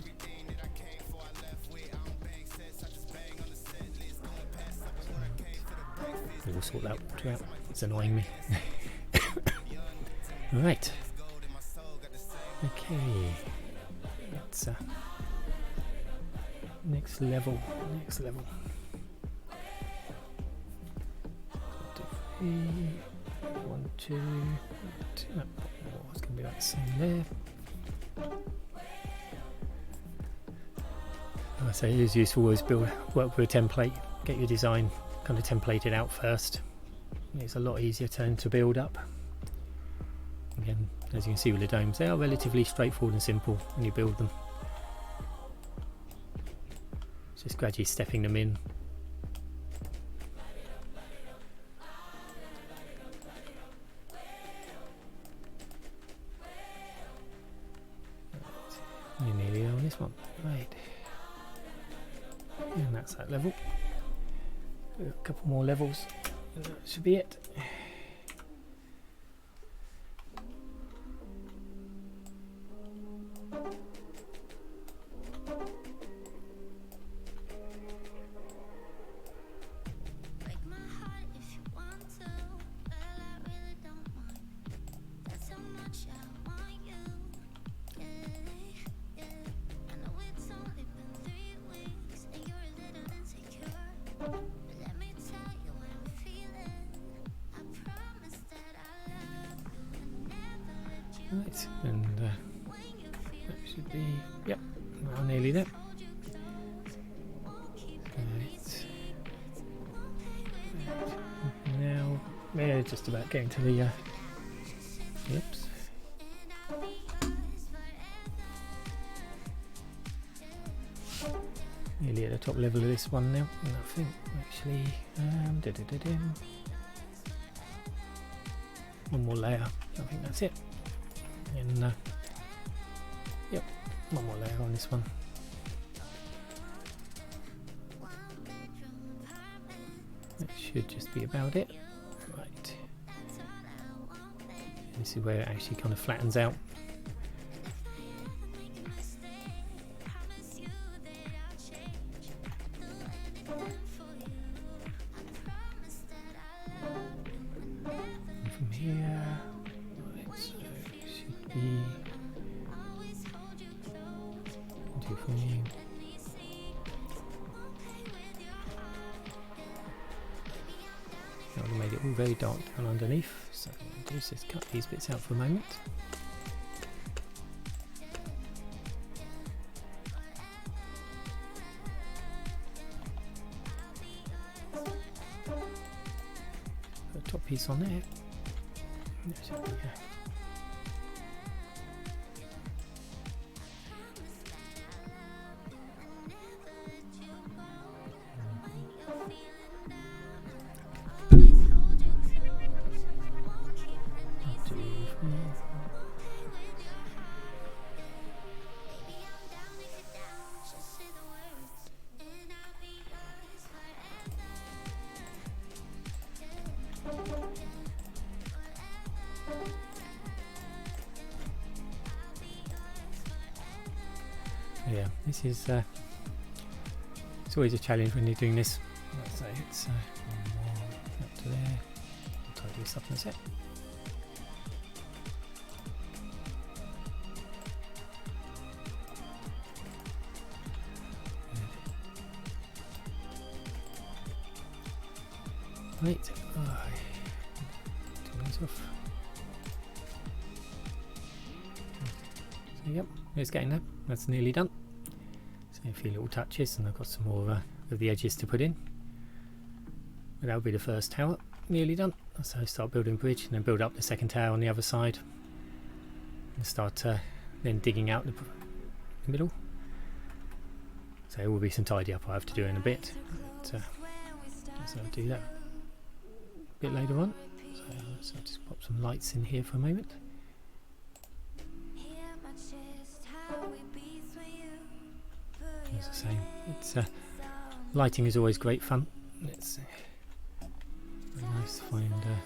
[SPEAKER 1] We'll sort that water out. It's annoying me. Right. Okay. Let's next level. 1, 2, 3, 1, 2. No, it's going to be like the same there. I say it is useful always work with a template, get your design kind of templated out first. It's a lot easier to build up. Again, as you can see with the domes, they are relatively straightforward and simple when you build them. Just gradually stepping them in. You're nearly on this one, right? And that's that level. A couple more levels, and that should be it. Right, and that should be, yep, well, nearly there. Right. Now, we're just about getting to the, oops. Nearly at the top level of this one now. And I think actually, one more layer. I think that's it. And yep, one more layer on this one. That should just be about it. Right. This is where it actually kind of flattens out. And from here, right, so it should be do for me. I would have made it all very dark down underneath, so what I'll do is just cut these bits out for a moment. Put a top piece on there. There should be, yeah, this is it's always a challenge when you're doing this. Let's say it's one more up to there. I'll tidy this up in a sec. Right, turn these off. So yep, it's getting there. That's nearly done. So a few little touches, and I've got some more of the edges to put in. But that'll be the first tower, nearly done. So start building a bridge, and then build up the second tower on the other side, and start then digging out the middle. So there will be some tidy up I have to do in a bit. But, so I'll do that a bit later on. So I'll just pop some lights in here for a moment. As I say, it's lighting is always great fun. It's very nice to find. You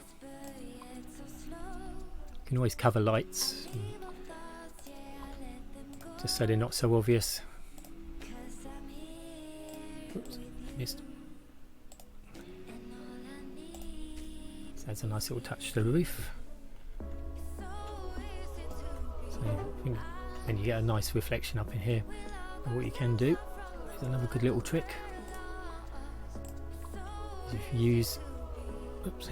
[SPEAKER 1] can always cover lights, just so they're not so obvious. Oops, missed. So that's a nice little touch to the roof. So I think then you get a nice reflection up in here. And what you can do is another good little trick is if you use, oops,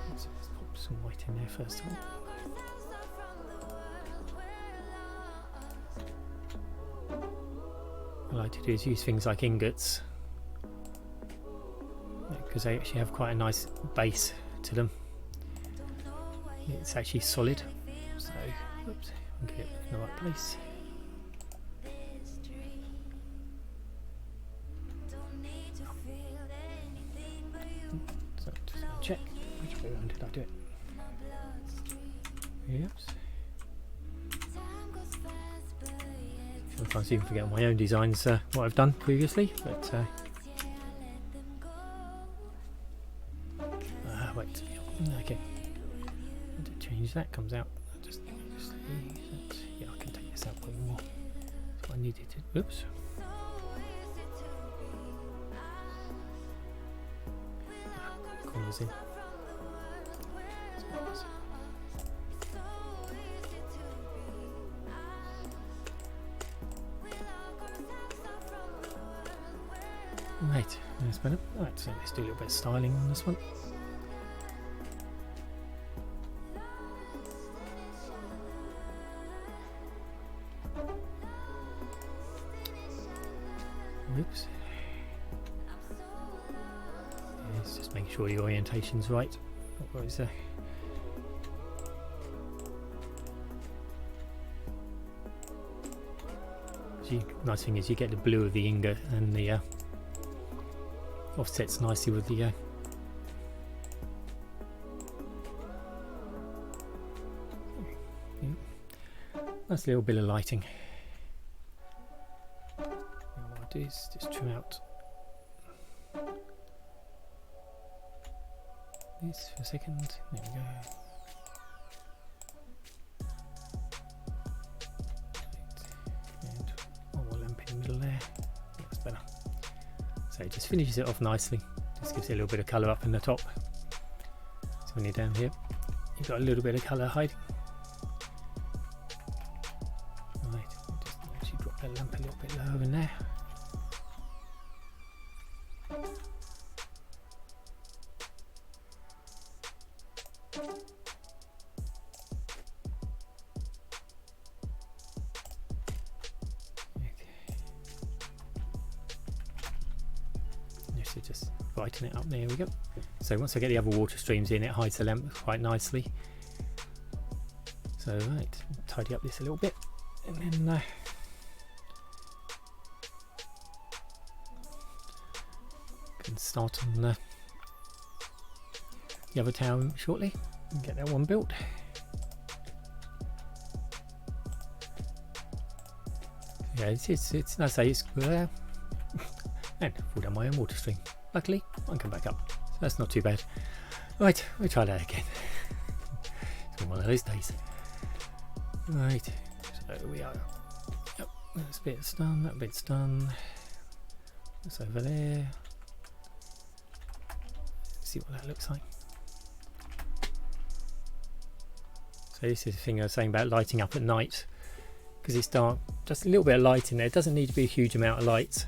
[SPEAKER 1] let's pop some white in there first of all. What I like to do is use things like ingots, because they actually have quite a nice base to them. It's actually solid, so oops, I'll get it in the right place. So just check which way around did I do it. Yep. Sometimes I even forget on my own designs what I've done previously, but wait, okay. To change that comes out. Just yeah, I can take this out one more. That's what I needed to. Oops. Corners in. Right, that's better. Right, so let's do a little bit of styling on this one. Oops. Yeah, it's just making sure the orientation's right. What is there? nice thing is you get the blue of the ingot, and the offsets nicely with the nice little bit of lighting. And what I'll do is just trim out this for a second. There we go. And one more lamp in the middle there. That's better. So it just finishes it off nicely. Just gives it a little bit of colour up in the top. So when you're down here, you've got a little bit of colour hiding. Right, just actually drop that lamp a little bit lower in there. So just brighten it up. There we go. So once I get the other water streams in, it hides the lamp quite nicely. So right, tidy up this a little bit, and then can start on the other tower shortly and get that one built. Yeah, it's nice. It's and fall down my own water stream. Luckily, I can come back up, so that's not too bad. Right, we'll try that again. It's been one of those days. Right, so we are. Yep, this bit's done, that bit's done. That's over there. Let's see what that looks like. So this is the thing I was saying about lighting up at night, because it's dark. Just a little bit of light in there. It doesn't need to be a huge amount of light.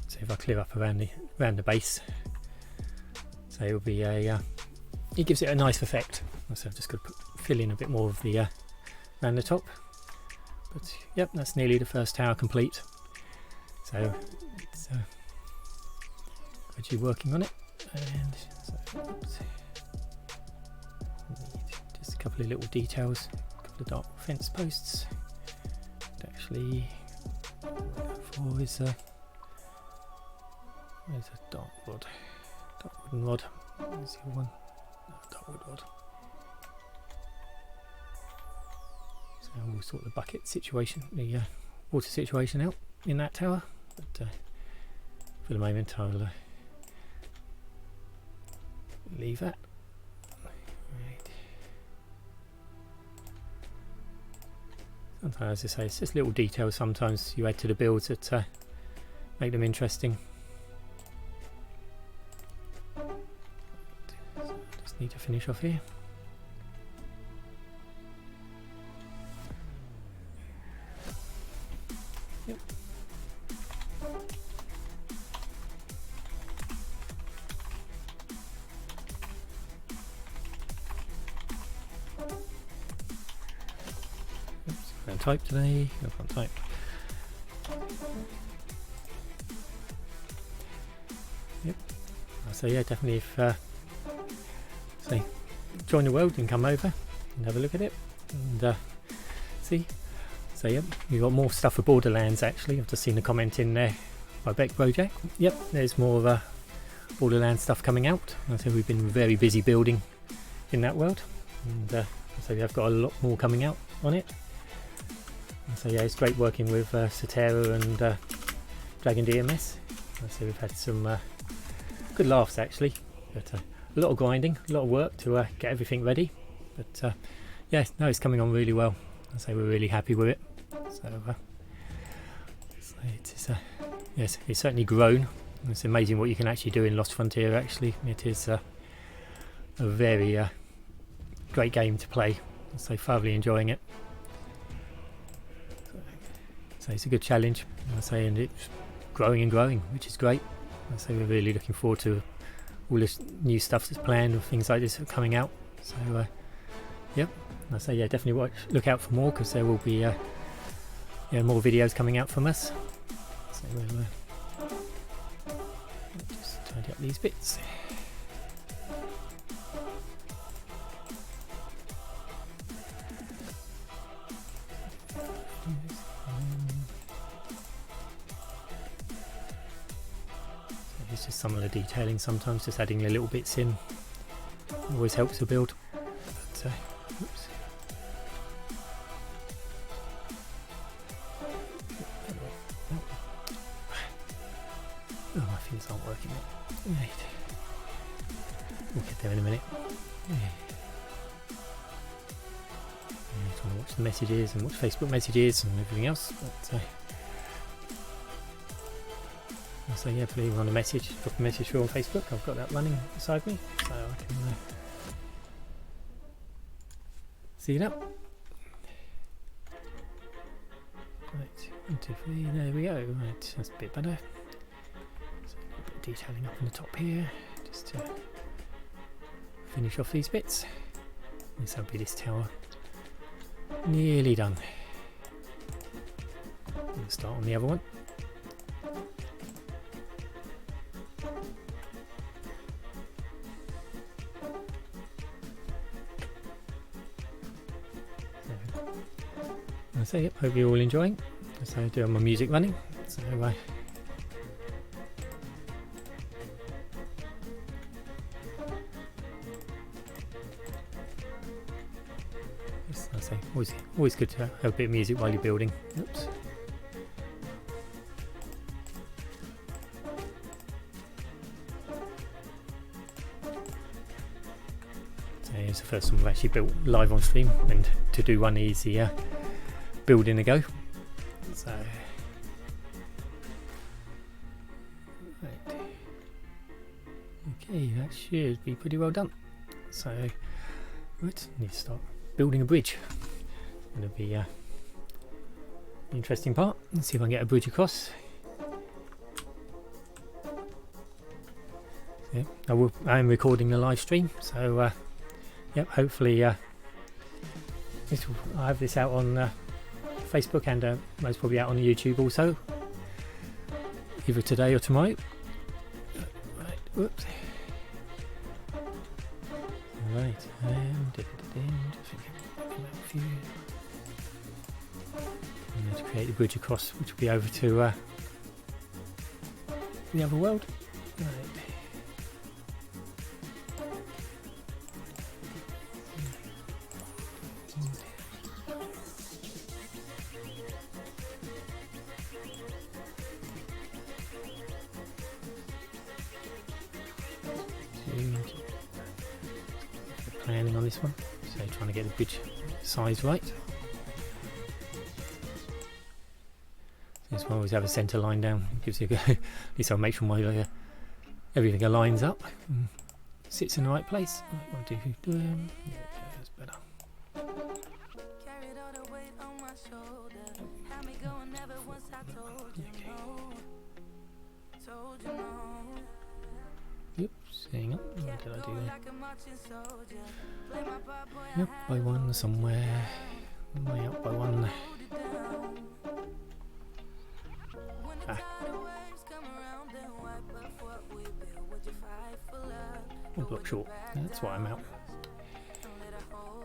[SPEAKER 1] So if I clear up around the base, so it'll be a it gives it a nice effect. So I've just got to fill in a bit more of the around the top. But yep, that's nearly the first tower complete. So it's actually working on it, and so need just a couple of little details, a couple of dark fence posts. And actually, for is where's a dark rod? Dark wooden rod. Where's the other one? No, dark wood rod. So we'll sort the bucket situation, the water situation out in that tower. But for the moment, I'll leave that. Right. Sometimes, as I say, it's just little details. Sometimes you add to the builds that make them interesting. Need to finish off here. Yep. Oops, can't type today. I can't type. Yep. So yeah, definitely if say join the world and come over and have a look at it and see. So yep, we've got more stuff for Borderlands actually. I've just seen a comment in there by Beck Bojack. Yep, there's more of Borderlands stuff coming out. I think we've been very busy building in that world, and so I've got a lot more coming out on it. And so yeah, it's great working with Sotera and Dragon DMS. So we've had some good laughs actually, but a lot of grinding, a lot of work to get everything ready, but yeah, no, it's coming on really well. I say we're really happy with it. So it's yes, it's certainly grown. It's amazing what you can actually do in Lost Frontier. Actually, it is a very great game to play. So thoroughly enjoying it. So it's a good challenge. I say, and it's growing and growing, which is great. I say we're really looking forward to all this new stuff that's planned and things like this are coming out. So yep, I say yeah, definitely look out for more, because there will be yeah, more videos coming out from us. So we'll just tidy up these bits. it's just some of the detailing sometimes, just adding a little bits in always helps the build. But, oops. Oh, my things aren't working yet. Right. We'll get there in a minute. Trying to watch the messages and watch Facebook messages and everything else. But, so yeah, if anyone want a message, drop a message through on Facebook. I've got that running beside me, so I can see it up. Right, 1, 2, 3, there we go. Right, that's a bit better. So a bit of detailing up on the top here, just to finish off these bits. This will be this tower. Nearly done. We'll start on the other one. So yep, hope you're all enjoying. So I do my music running. So yes, I say always good to have a bit of music while you're building. Oops. So here's the first one I've actually built live on stream, and to do one easy build in a go. So right. Okay, that should be pretty well done. So right, need to start building a bridge. It's going to be an interesting part. Let's see if I can get a bridge across. Yeah, I am recording the live stream, so yep, hopefully I have this out on Facebook and most probably out on YouTube also, either today or tomorrow. Right, whoops. Right, to create the bridge across, which will be over to the other world. Right. Planning on this one, so trying to get the bridge size right. This one always have a centre line down, it gives you at least I'll make sure my everything aligns up and sits in the right place. Right, 1, 2, 3, yeah, that's better. Oops, hang on, what did I do there? Up by one somewhere, way up by one. Ah. 1 block short, that's why I'm out.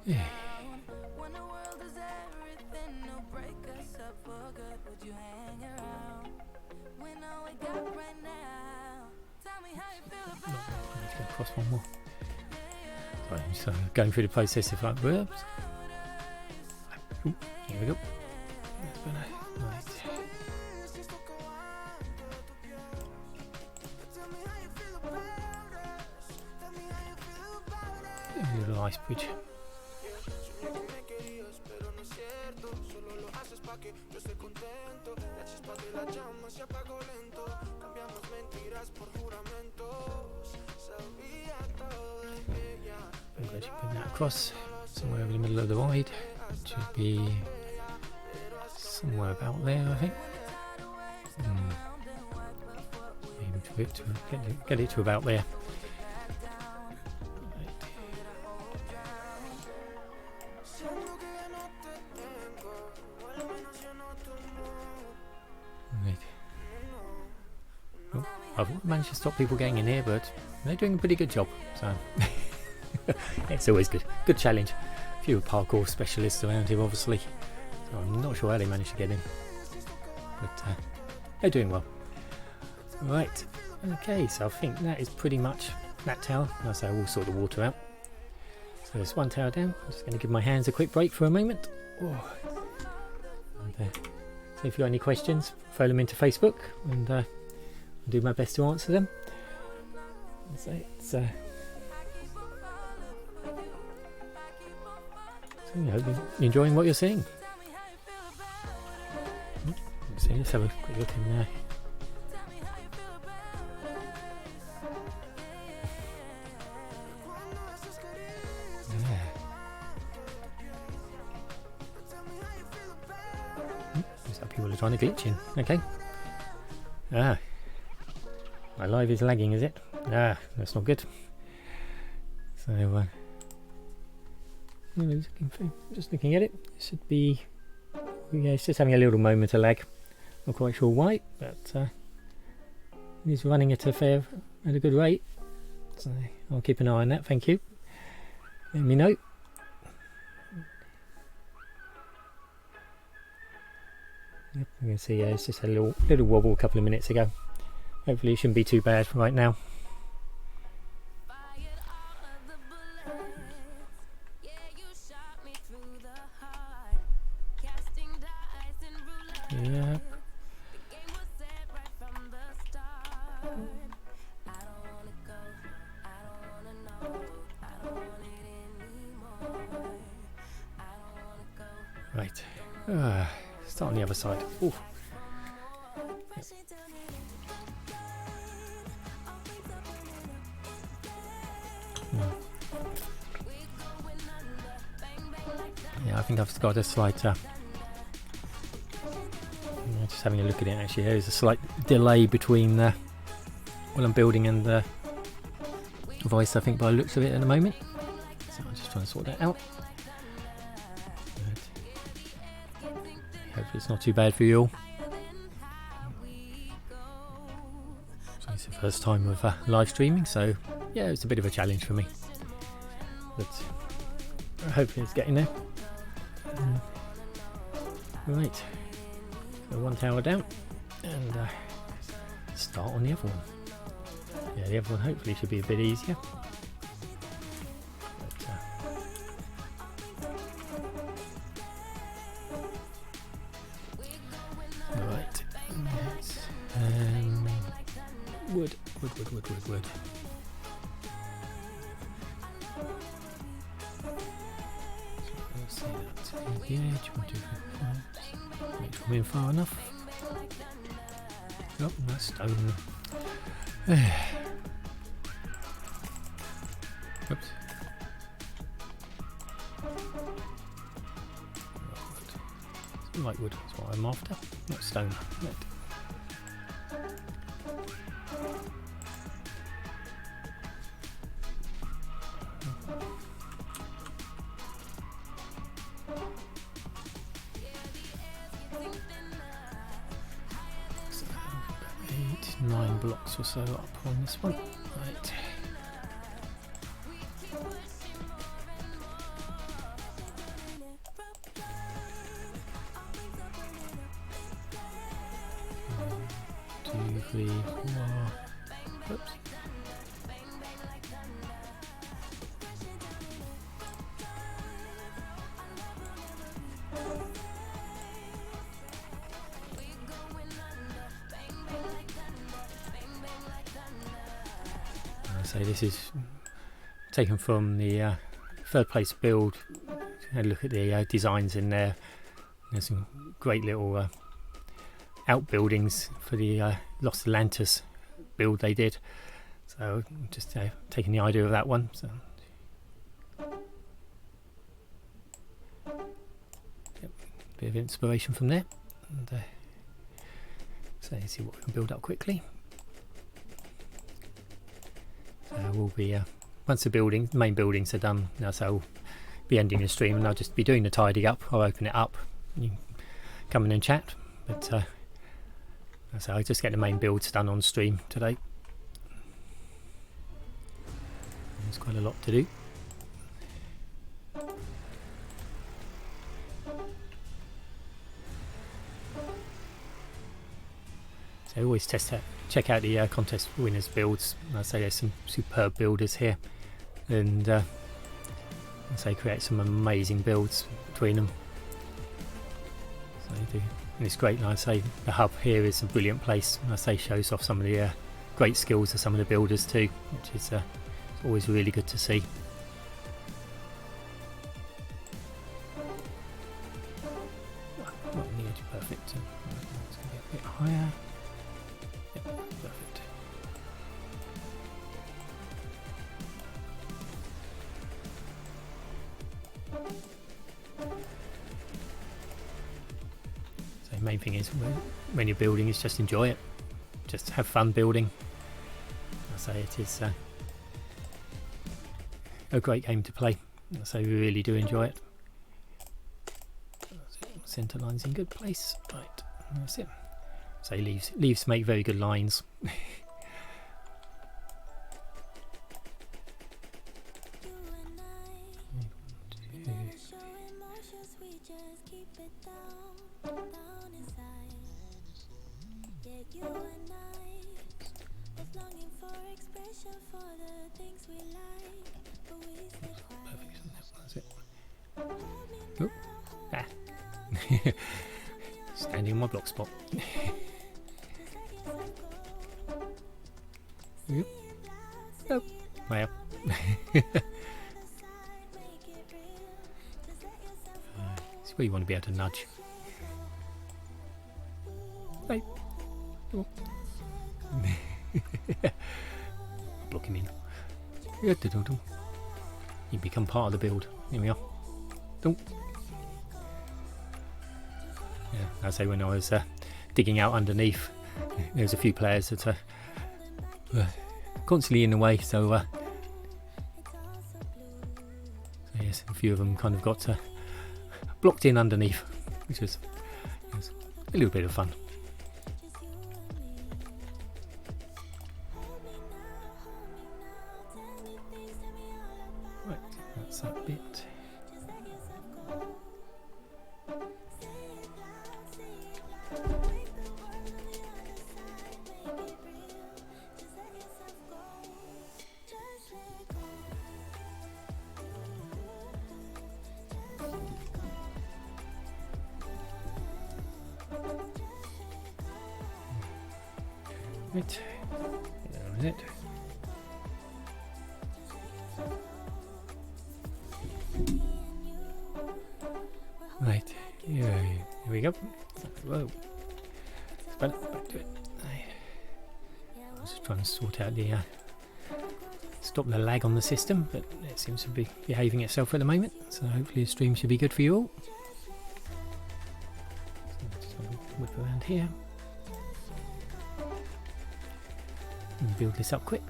[SPEAKER 1] Yeah. Across one more. Right, so going through the process of like verbs. Ooh, here we go. Right. A little ice bridge. I'm going to bring that across somewhere in the middle of the void. It should be somewhere about there, I think. Aim to get it to about there. Right. Oh, I've managed to stop people getting in here, but they're doing a pretty good job. So it's always good. Good challenge. A few parkour specialists around here, obviously. So I'm not sure how they managed to get in, but they're doing well. Right. Okay, so I think that is pretty much that tower. Now, so I will sort the water out. So there's one tower down. I'm just going to give my hands a quick break for a moment. Oh. And, so if you've got any questions, throw them into Facebook, and I'll do my best to answer them. So it's so I hope you're enjoying what you're seeing. Let's have a quick look in there. Looks like people are trying to glitch in. Okay. My live is lagging, is it? That's not good. So, just looking at it, it should be. Yeah, it's just having a little moment of lag. Not quite sure why, but it is running at a good rate. So I'll keep an eye on that. Thank you. Let me know. Yep, you can see it's just a little wobble a couple of minutes ago. Hopefully it shouldn't be too bad right now. Yeah. Right. Start on the other side. Ooh. Yep. Yeah, I think I've got a slight. Just having a look at it. Actually, there's a slight delay between what I'm building and the voice. I think by the looks of it at the moment. So I'm just trying to sort that out. Hopefully it's not too bad for you all. So it's the first time of live streaming, so yeah, it's a bit of a challenge for me. But hopefully it's getting there. Right, so one tower down, and start on the other one. Yeah, the other one hopefully should be a bit easier. Right, wood. Let's see that to the edge. 1, 2, 3, 4. Make sure I'm in far enough. Oh, that's stone. Oops. Light wood is what I'm after, not stone. Right. So 8, 9 blocks or so up on this one. Right. Oops. So this is taken from the third place build. Had a look at the designs in there. There's some great little outbuildings for the Los Atlantis build they did. So just taking the idea of that one. So yep, bit of inspiration from there. And, so let's see what we can build up quickly. So we'll be once the main buildings are done. Now, so I'll be ending the stream, and I'll just be doing the tidying up. I'll open it up. You can come in and chat. But so I just get the main builds done on stream today. There's quite a lot to do. So I always check out the contest winners builds. I say there's some superb builders here, and I say create some amazing builds between them. So they do, and it's great. Like I say, the hub here is a brilliant place. I say shows off some of the great skills of some of the builders too, which is always really good to see. Not on the edge, perfect. It's going to be a bit higher. Yep, perfect. So the main thing is when you're building is just enjoy it. Just have fun building. I say it is a great game to play. I say we really do enjoy it. Centre line's in good place. Right, that's it. So leaves make very good lines. Oh, ah. Standing in my block spot. Yep. Oh, way up. It's where you want to be able to nudge. Hey. Oh. Block him in. You become part of the build. Here we are. Oh. Yeah, I say when I was digging out underneath, there was a few players that were constantly in the way, so yes, a few of them kind of got blocked in underneath, which was a little bit of fun. Right, that's that bit. Right, that was it. Right, here we go. Whoa, back to it. I was just trying to sort out the stop the lag on the system, but it seems to be behaving itself at the moment. So hopefully the stream should be good for you all. So just whip around here. And build this up quick.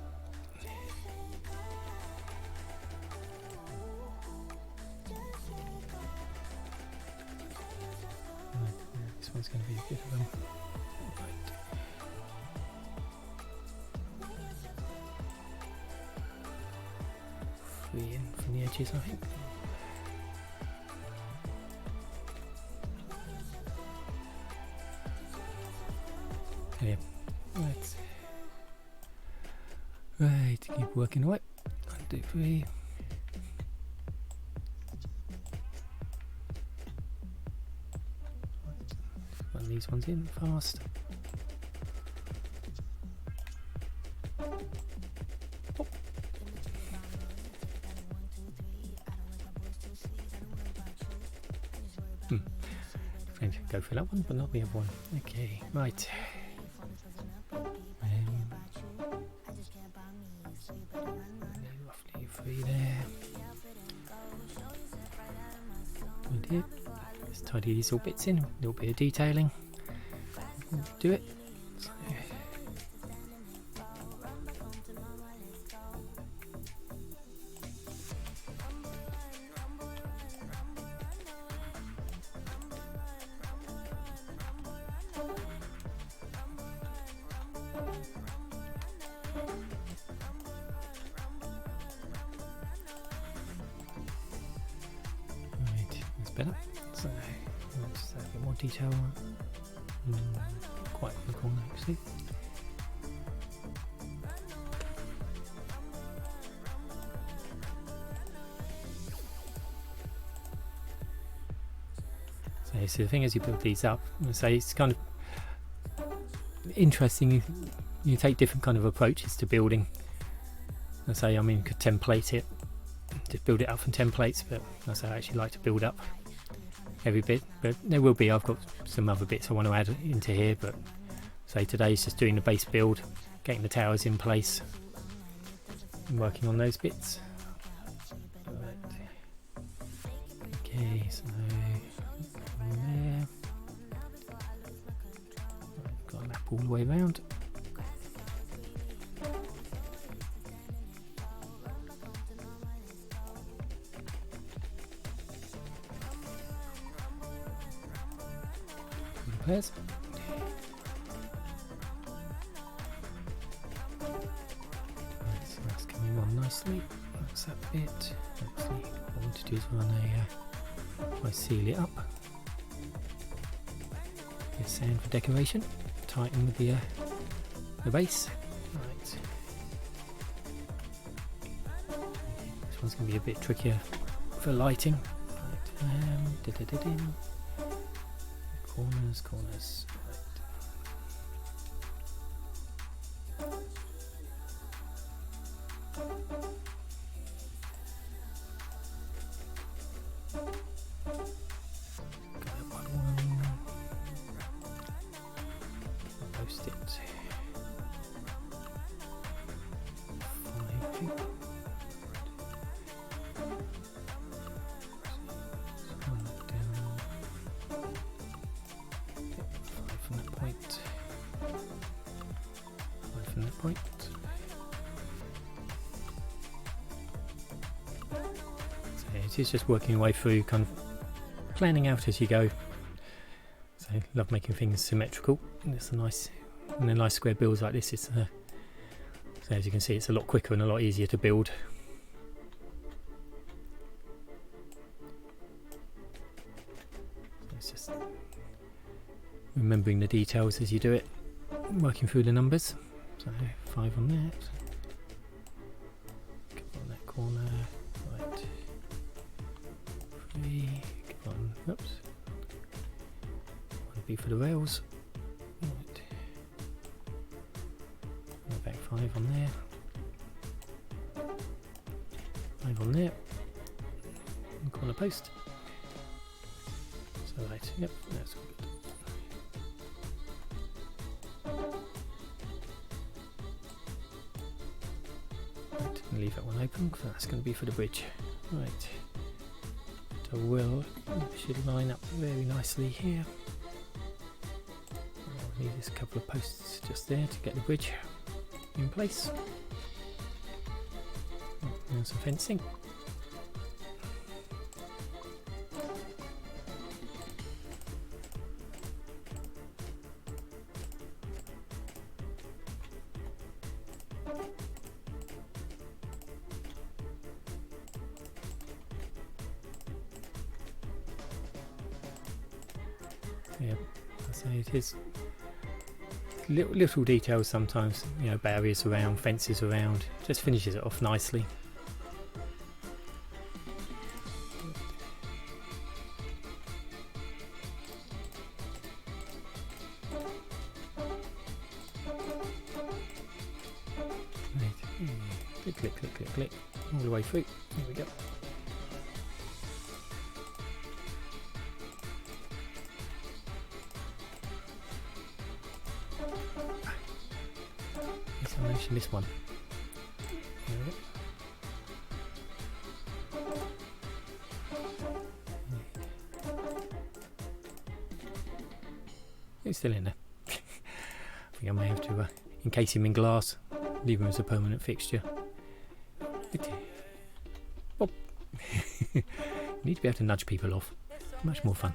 [SPEAKER 1] Right, this one's going to be a bit of a free in from the edges, I think. Yeah, right. Right, keep working away. 1, 2, 3. Run these ones in fast. Oh. Go for that one, but not the other one. Okay, right. Roughly 3 there. Good here. Let's tidy these all bits in. A little bit of detailing. Do it. So, better. So let's add a bit more detail. Quite on the corner actually. So the thing is, you build these up, and say it's kind of interesting. You take different kind of approaches to building. I say, I mean, you could template it, just build it up from templates, but I say I actually like to build up every bit. But there will be, I've got some other bits I want to add into here, but say today's just doing the base build, getting the towers in place, and working on those bits. Right. Okay, so there. Got a map all the way around. Pairs. Right, so that's coming on nicely. That's that bit. Actually, what I want to do is run I seal it up. Get sand for decoration. Tighten with the base. Right. This one's going to be a bit trickier for lighting. Right. Corners. Right. Got that one. I'll post it. 5 feet. One down. From that point. Right from that point. So it is just working your way through, kind of planning out as you go. So love making things symmetrical. And it's a nice, and a nice square builds like this. It's so as you can see, it's a lot quicker and a lot easier to build. So it's just remembering the details as you do it, working through the numbers. So 5 on that, couple on that corner, right, 3, come on, oops, 1 B for the rails, right, back 5 on there, 5 on there, and corner post. So right, yep, that's good. Leave that one open because that's going to be for the bridge. Right, so will should line up very nicely here. I'll leave this couple of posts just there to get the bridge in place. And some fencing. Yeah, so it is little details sometimes, you know, barriers around, fences around, just finishes it off nicely. Right. Click, all the way through. Here we go. I'll mention this one. It's still in there. I think I may have to encase him in glass, leave him as a permanent fixture. Oh. You need to be able to nudge people off. Much more fun.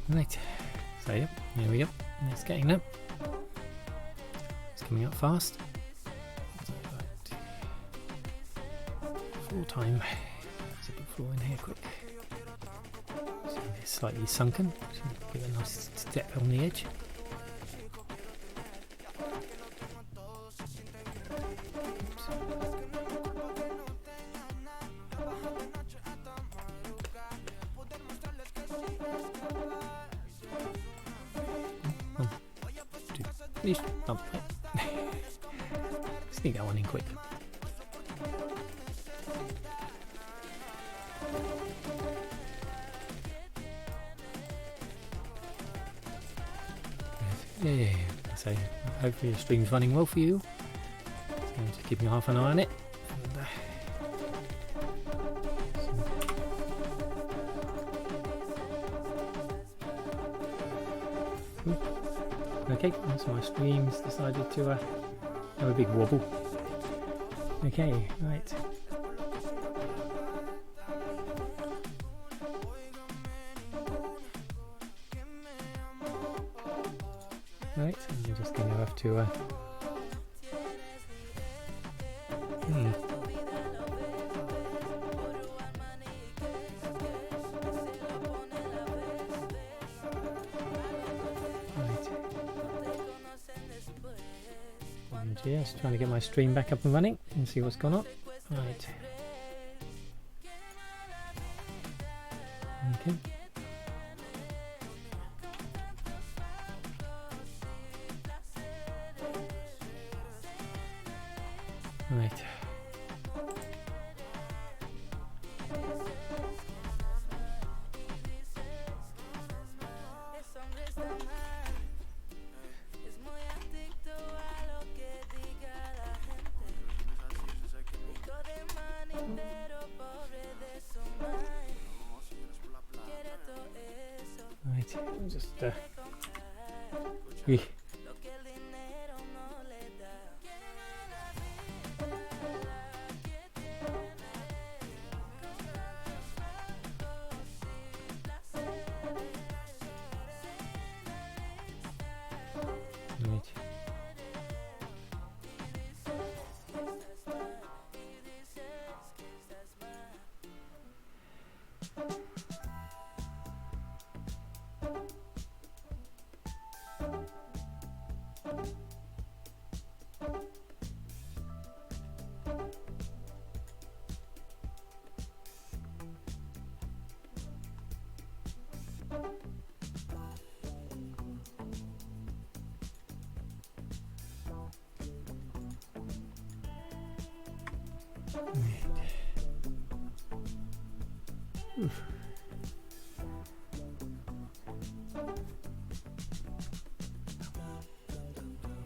[SPEAKER 1] Right, So yep, there we go. It's getting there. It's coming up fast. So, right. Floor time. Let's put the floor in here quick. So it's slightly sunken. So give it a nice step on the edge. Please, sneak that one in quick. Yeah. So hopefully the stream's running well for you. So I'm just keeping half an eye on it. Okay, so my stream's decided to have a big wobble. Okay, right. Right, so I'm just going to have to just trying to get my stream back up and running and see what's gone on. Right. Okay. Right. Right, I'll just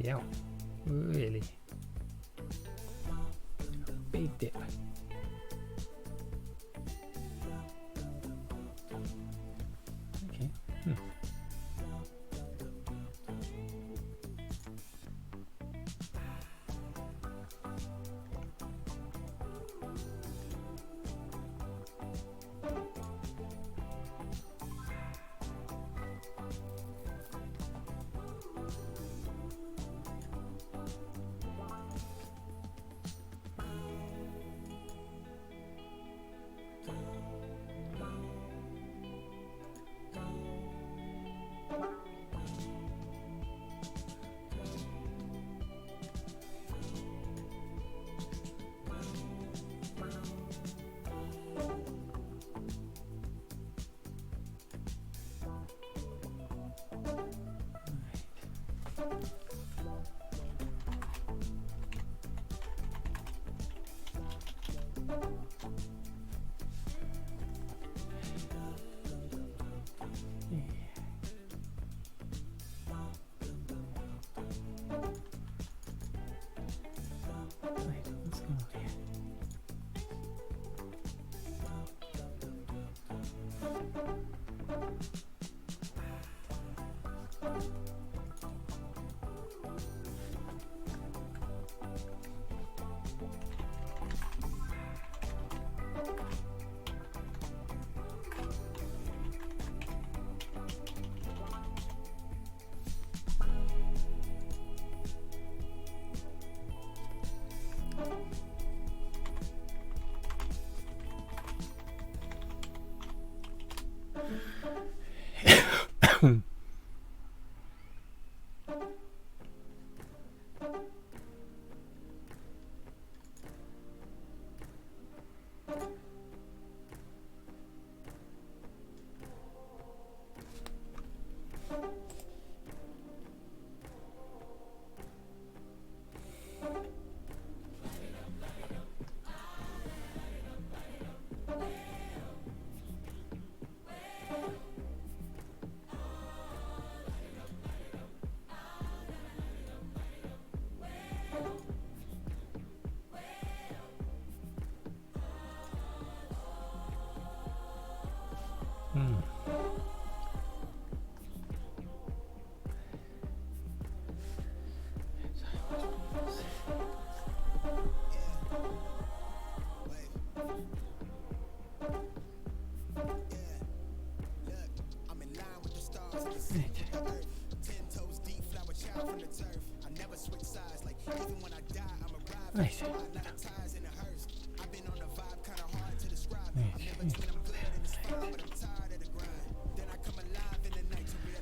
[SPEAKER 1] yeah, really big dip. Okay. Right.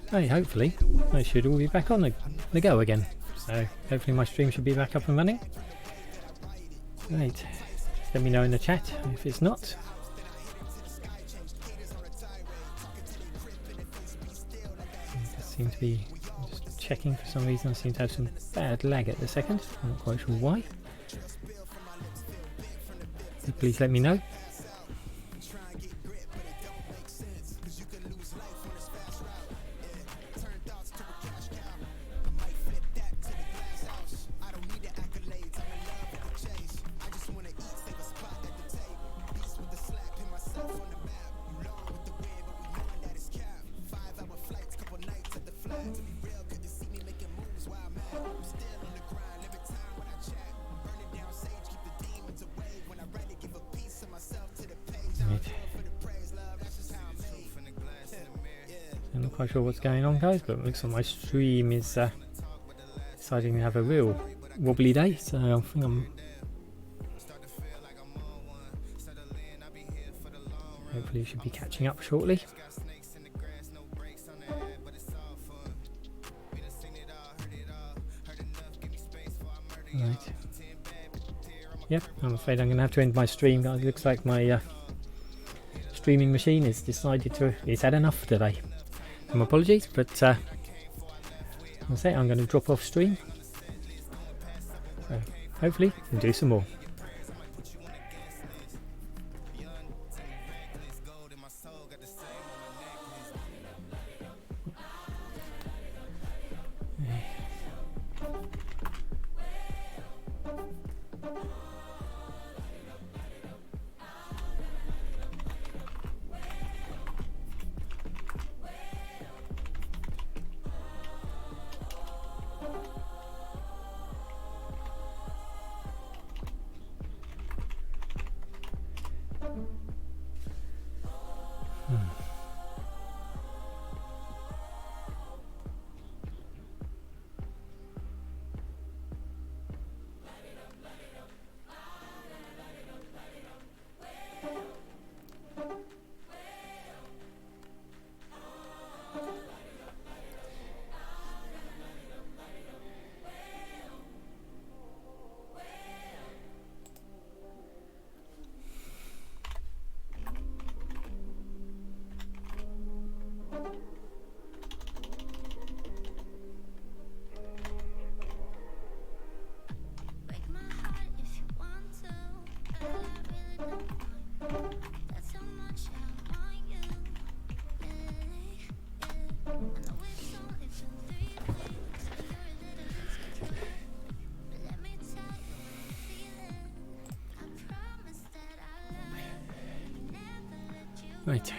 [SPEAKER 1] Right, hopefully I should all be back on the go again. So hopefully my stream should be back up and running. Right, just let me know in the chat if it's not. I seem to be just checking for some reason. I seem to have some bad lag at the second. I'm not quite sure why. So please let me know. I'm not quite sure what's going on, guys, but it looks like my stream is deciding to have a real wobbly day, so I think hopefully should be catching up shortly. Right. Yep, I'm afraid I'm going to have to end my stream, guys. It looks like my streaming machine has decided it's had enough today. My apologies, but I'll say I'm going to drop off stream. So hopefully we'll do some more. Right.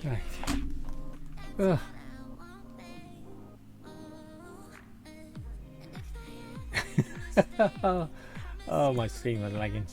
[SPEAKER 1] Right. Ugh. Oh, my stream was lagging.